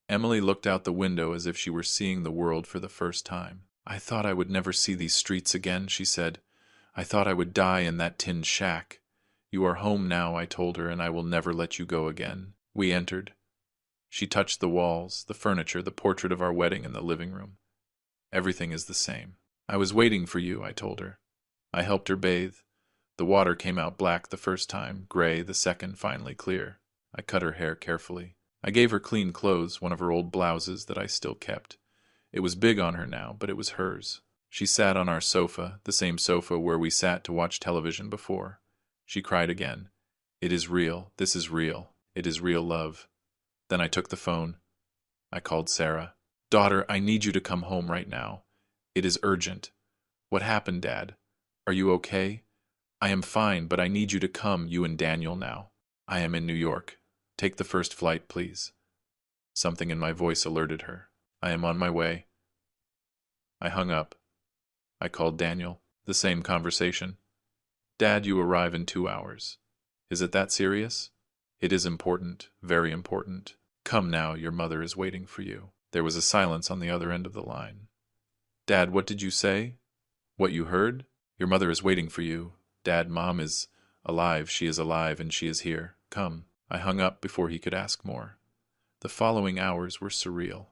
Emily looked out the window as if she were seeing the world for the first time. I thought I would never see these streets again, she said. I thought I would die in that tin shack. You are home now, I told her, and I will never let you go again. We entered. She touched the walls, the furniture, the portrait of our wedding in the living room. Everything is the same. I was waiting for you, I told her. I helped her bathe. The water came out black the first time, gray the second, finally clear. I cut her hair carefully. I gave her clean clothes, one of her old blouses that I still kept. It was big on her now, but it was hers. She sat on our sofa, the same sofa where we sat to watch television before. She cried again. It is real. This is real. It is real love. Then I took the phone. I called Sarah. Daughter, I need you to come home right now. It is urgent. What happened, Dad? Are you okay? I am fine, but I need you to come, you and Daniel now. I am in New York. Take the first flight, please. Something in my voice alerted her. I am on my way. I hung up. I called Daniel. The same conversation. Dad, you arrive in 2 hours. Is it that serious? It is important, very important. Come now, your mother is waiting for you. There was a silence on the other end of the line. Dad, what did you say? What you heard? Your mother is waiting for you. Dad, Mom is alive. She is alive and she is here. Come. I hung up before he could ask more. The following hours were surreal.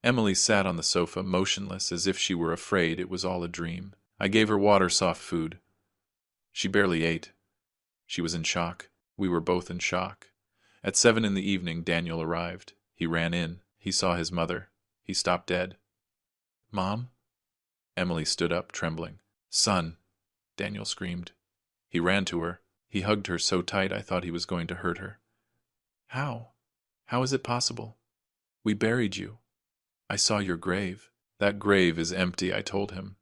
Emily sat on the sofa, motionless, as if she were afraid it was all a dream. I gave her water, soft food. She barely ate. She was in shock. We were both in shock. At 7 in the evening, Daniel arrived. He ran in. He saw his mother. He stopped dead. Mom? Emily stood up, trembling. Son, Daniel screamed. He ran to her. He hugged her so tight I thought he was going to hurt her. How? How is it possible? We buried you. I saw your grave. That grave is empty, I told him.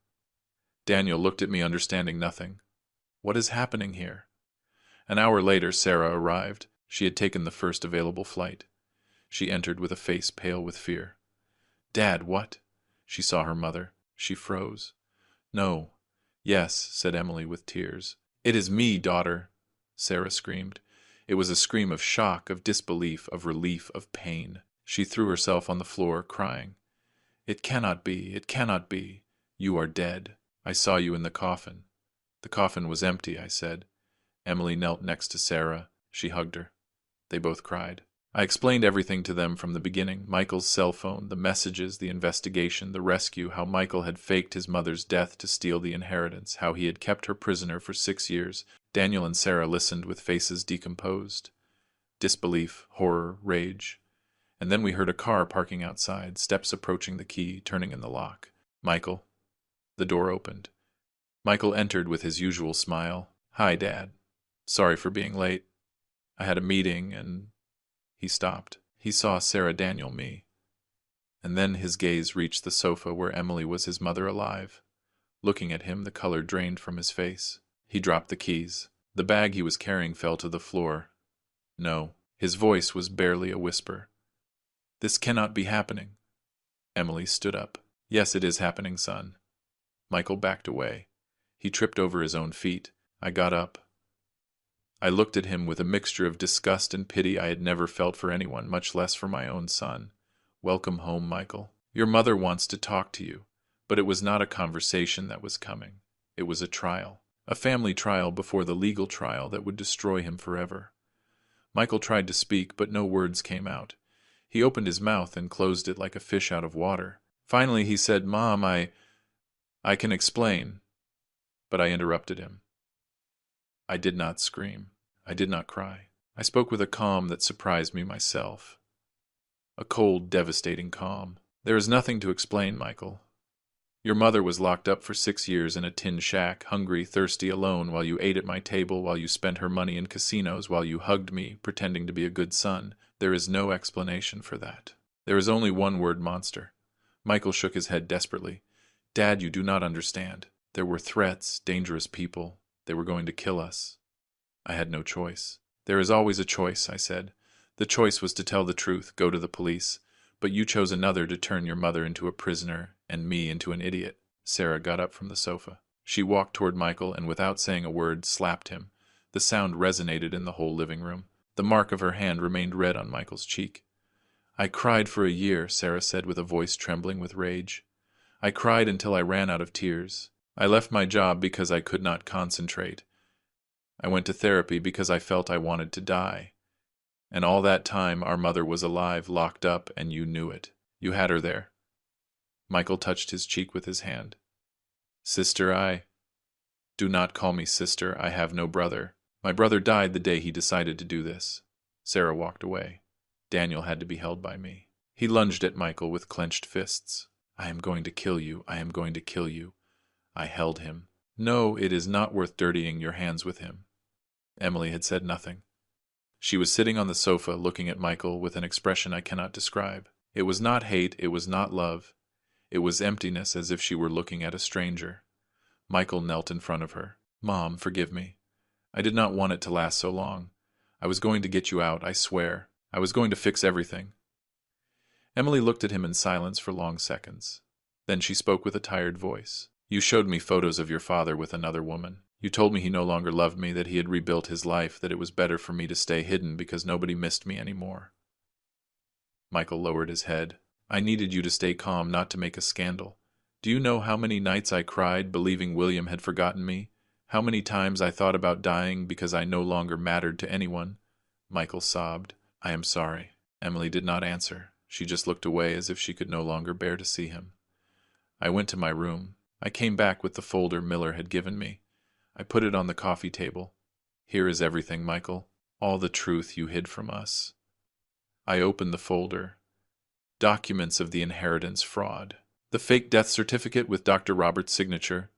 Daniel looked at me, understanding nothing. What is happening here? An hour later, Sarah arrived. She had taken the first available flight. She entered with a face pale with fear. Dad, what? She saw her mother. She froze. No. Yes, said Emily with tears. It is me, daughter, Sarah screamed. It was a scream of shock, of disbelief, of relief, of pain. She threw herself on the floor, crying. It cannot be. It cannot be. You are dead. I saw you in the coffin. The coffin was empty, I said. Emily knelt next to Sarah. She hugged her. They both cried. I explained everything to them from the beginning. Michael's cell phone, the messages, the investigation, the rescue, how Michael had faked his mother's death to steal the inheritance, how he had kept her prisoner for 6 years. Daniel and Sarah listened with faces decomposed. Disbelief, horror, rage. And then we heard a car parking outside, steps approaching the key, turning in the lock. Michael. The door opened. Michael entered with his usual smile. Hi, Dad. Sorry for being late. I had a meeting and... He stopped. He saw Sarah, Daniel, me. And then his gaze reached the sofa where Emily was, his mother, alive. Looking at him, the color drained from his face. He dropped the keys. The bag he was carrying fell to the floor. No, his voice was barely a whisper. This cannot be happening. Emily stood up. Yes, it is happening, son. Michael backed away. He tripped over his own feet. I got up. I looked at him with a mixture of disgust and pity I had never felt for anyone, much less for my own son. Welcome home, Michael. Your mother wants to talk to you. But it was not a conversation that was coming. It was a trial. A family trial before the legal trial that would destroy him forever. Michael tried to speak, but no words came out. He opened his mouth and closed it like a fish out of water. Finally he said, Mom, I can explain. But I interrupted him. I did not scream. I did not cry. I spoke with a calm that surprised me myself. A cold, devastating calm. There is nothing to explain, Michael. Your mother was locked up for 6 years in a tin shack, hungry, thirsty, alone, while you ate at my table, while you spent her money in casinos, while you hugged me, pretending to be a good son. There is no explanation for that. There is only one word: monster. Michael shook his head desperately. Dad, you do not understand. There were threats, dangerous people. They were going to kill us. I had no choice. There is always a choice, I said. The choice was to tell the truth, go to the police. But you chose another, to turn your mother into a prisoner and me into an idiot. Sarah got up from the sofa. She walked toward Michael and, without saying a word, slapped him. The sound resonated in the whole living room. The mark of her hand remained red on Michael's cheek. I cried for a year, Sarah said with a voice trembling with rage. I cried until I ran out of tears. I left my job because I could not concentrate. I went to therapy because I felt I wanted to die. And all that time our mother was alive, locked up, and you knew it. You had her there. Michael touched his cheek with his hand. Sister, Do not call me sister. I have no brother. My brother died the day he decided to do this. Sarah walked away. Daniel had to be held by me. He lunged at Michael with clenched fists. I am going to kill you. I am going to kill you. I held him. No, it is not worth dirtying your hands with him. Emily had said nothing. She was sitting on the sofa looking at Michael with an expression I cannot describe. It was not hate, it was not love. It was emptiness, as if she were looking at a stranger. Michael knelt in front of her. Mom, forgive me. I did not want it to last so long. I was going to get you out, I swear. I was going to fix everything. Emily looked at him in silence for long seconds. Then she spoke with a tired voice. You showed me photos of your father with another woman. You told me he no longer loved me, that he had rebuilt his life, that it was better for me to stay hidden because nobody missed me anymore. Michael lowered his head. I needed you to stay calm, not to make a scandal. Do you know how many nights I cried, believing William had forgotten me? How many times I thought about dying because I no longer mattered to anyone? Michael sobbed. I am sorry. Emily did not answer. She just looked away as if she could no longer bear to see him. I went to my room. I came back with the folder Miller had given me. I put it on the coffee table. Here is everything, Michael. All the truth you hid from us. I opened the folder. Documents of the inheritance fraud. The fake death certificate with Dr. Roberts' signature.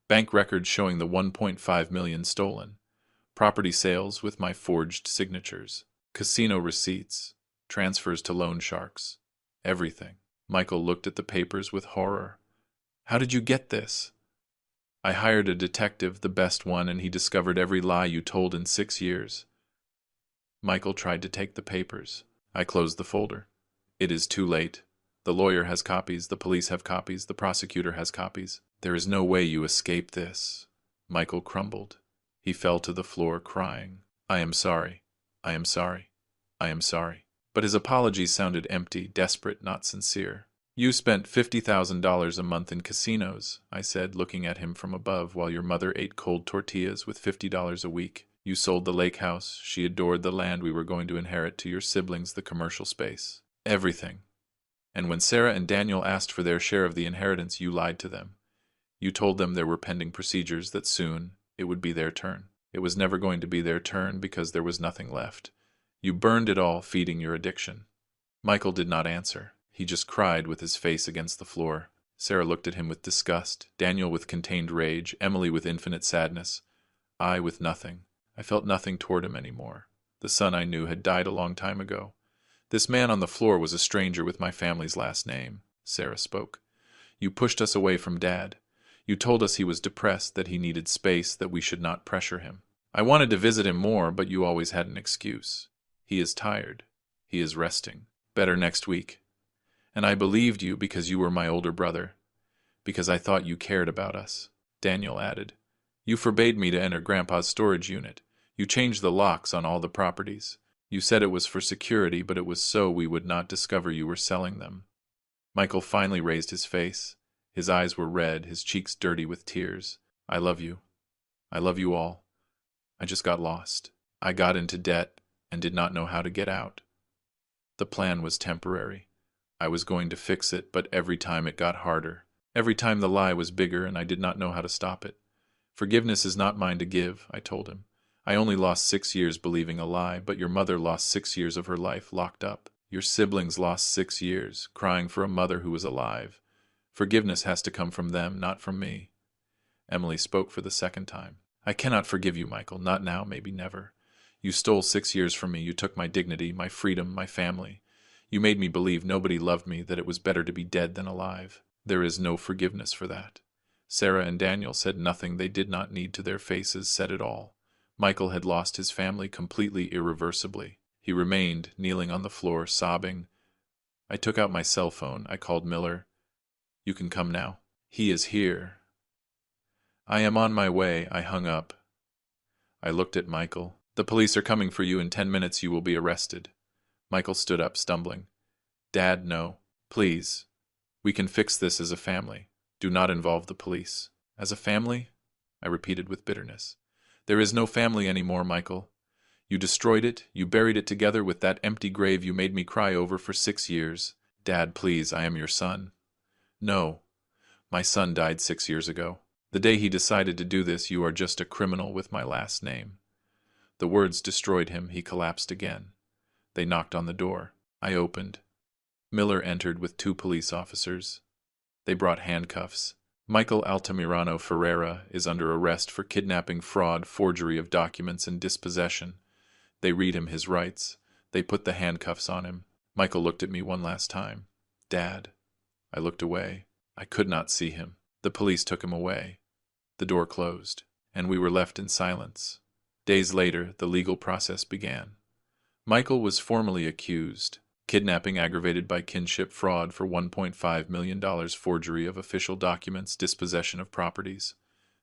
Bank records showing the $1.5 million stolen. Property sales with my forged signatures. Casino receipts. Transfers to loan sharks. Everything. Michael looked at the papers with horror. How did you get this? I hired a detective, the best one, and he discovered every lie you told in 6 years. Michael tried to take the papers. I closed the folder. It is too late. The lawyer has copies, the police have copies, the prosecutor has copies. There is no way you escape this. Michael crumbled. He fell to the floor crying. I am sorry. I am sorry. I am sorry. But his apologies sounded empty, desperate, not sincere. You spent $50,000 a month in casinos, I said, looking at him from above, while your mother ate cold tortillas with $50 a week. You sold the lake house. She adored the land we were going to inherit, to your siblings the commercial space. Everything. And when Sarah and Daniel asked for their share of the inheritance, you lied to them. You told them there were pending procedures, that soon it would be their turn. It was never going to be their turn because there was nothing left. You burned it all, feeding your addiction. Michael did not answer. He just cried with his face against the floor. Sarah looked at him with disgust, Daniel with contained rage, Emily with infinite sadness. I with nothing. I felt nothing toward him anymore. The son I knew had died a long time ago. This man on the floor was a stranger with my family's last name, Sarah spoke. You pushed us away from Dad. You told us he was depressed, that he needed space, that we should not pressure him. I wanted to visit him more, but you always had an excuse. He is tired. He is resting. Better next week. And I believed you because you were my older brother, because I thought you cared about us, Daniel added. You forbade me to enter Grandpa's storage unit. You changed the locks on all the properties. You said it was for security, but it was so we would not discover you were selling them. Michael finally raised his face. His eyes were red, his cheeks dirty with tears. I love you. I love you all. I just got lost. I got into debt and did not know how to get out. The plan was temporary. I was going to fix it, but every time it got harder. Every time the lie was bigger and I did not know how to stop it. Forgiveness is not mine to give, I told him. I only lost 6 years believing a lie, but your mother lost 6 years of her life locked up. Your siblings lost 6 years, crying for a mother who was alive. Forgiveness has to come from them, not from me. Emily spoke for the second time. I cannot forgive you, Michael. Not now, maybe never. You stole 6 years from me. You took my dignity, my freedom, my family. You made me believe nobody loved me, that it was better to be dead than alive. There is no forgiveness for that. Sarah and Daniel said nothing they did not need to their faces, said it all. Michael had lost his family completely, irreversibly. He remained, kneeling on the floor, sobbing. I took out my cell phone. I called Miller. You can come now. He is here. I am on my way. I hung up. I looked at Michael. The police are coming for you. In 10 minutes you will be arrested. Michael stood up, stumbling. Dad, no. Please. We can fix this as a family. Do not involve the police. As a family? I repeated with bitterness. There is no family anymore, Michael. You destroyed it. You buried it together with that empty grave you made me cry over for 6 years. Dad, please, I am your son. No. My son died 6 years ago. The day he decided to do this, you are just a criminal with my last name. The words destroyed him. He collapsed again. They knocked on the door. I opened. Miller entered with 2 police officers. They brought handcuffs. Michael Altamirano Ferreira is under arrest for kidnapping, fraud, forgery of documents, and dispossession. They read him his rights. They put the handcuffs on him. Michael looked at me one last time. Dad. I looked away. I could not see him. The police took him away. The door closed, and we were left in silence. Days later, the legal process began. Michael was formally accused. Kidnapping aggravated by kinship, fraud for $1.5 million, forgery of official documents, dispossession of properties.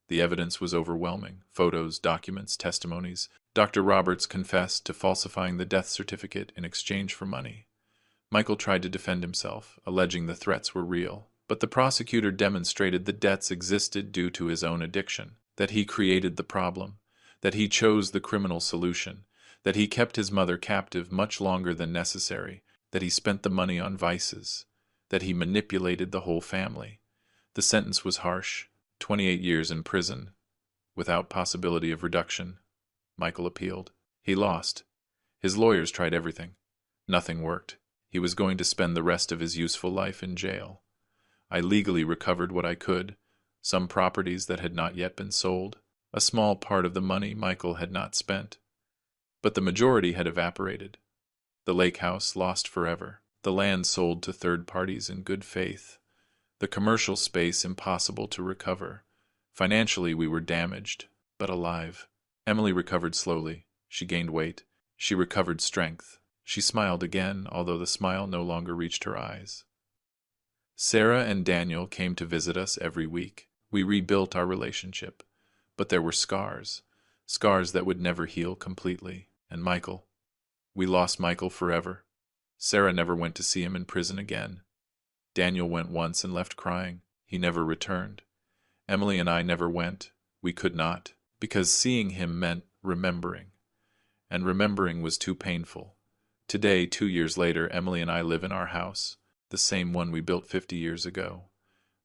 The evidence was overwhelming. Photos, documents, testimonies. Dr. Roberts confessed to falsifying the death certificate in exchange for money. Michael tried to defend himself, alleging the threats were real. But the prosecutor demonstrated the debts existed due to his own addiction, that he created the problem, that he chose the criminal solution, that he kept his mother captive much longer than necessary, that he spent the money on vices, that he manipulated the whole family. The sentence was harsh, 28 years in prison, without possibility of reduction. Michael appealed. He lost. His lawyers tried everything. Nothing worked. He was going to spend the rest of his useful life in jail. I legally recovered what I could, some properties that had not yet been sold, a small part of the money Michael had not spent. But the majority had evaporated. The lake house lost forever, the land sold to third parties in good faith, the commercial space impossible to recover. Financially we were damaged, but alive. Emily recovered slowly. She gained weight. She recovered strength. She smiled again, although the smile no longer reached her eyes. Sarah and Daniel came to visit us every week. We rebuilt our relationship. But there were scars that would never heal completely. And Michael. We lost Michael forever. Sarah never went to see him in prison again. Daniel went once and left crying. He never returned. Emily and I never went. We could not, because seeing him meant remembering. And remembering was too painful. Today, 2 years later, Emily and I live in our house, the same one we built 50 years ago.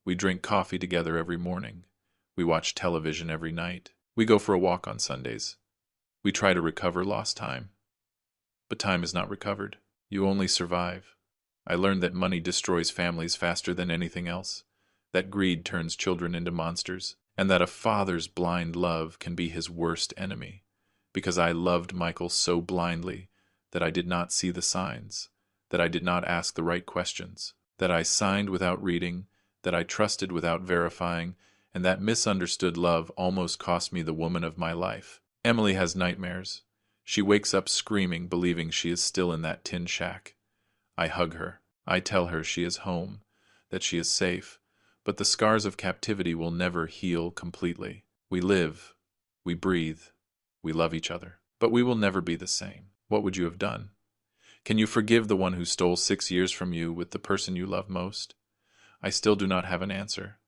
We drink coffee together every morning. We watch television every night. We go for a walk on Sundays. We try to recover lost time. But time is not recovered. You only survive. I learned that money destroys families faster than anything else, that greed turns children into monsters, and that a father's blind love can be his worst enemy. Because I loved Michael so blindly that I did not see the signs. that I did not ask the right questions, that I signed without reading, that I trusted without verifying, and that misunderstood love almost cost me the woman of my life. Emily has nightmares. She wakes up screaming, believing she is still in that tin shack. I hug her. I tell her she is home, that she is safe, but the scars of captivity will never heal completely. We live, we breathe, we love each other, but we will never be the same. What would you have done? Can you forgive the one who stole 6 years from you with the person you love most? I still do not have an answer.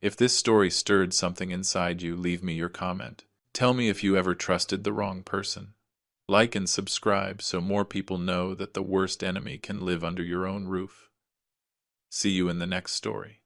If this story stirred something inside you, leave me your comment. Tell me if you ever trusted the wrong person. Like and subscribe so more people know that the worst enemy can live under your own roof. See you in the next story.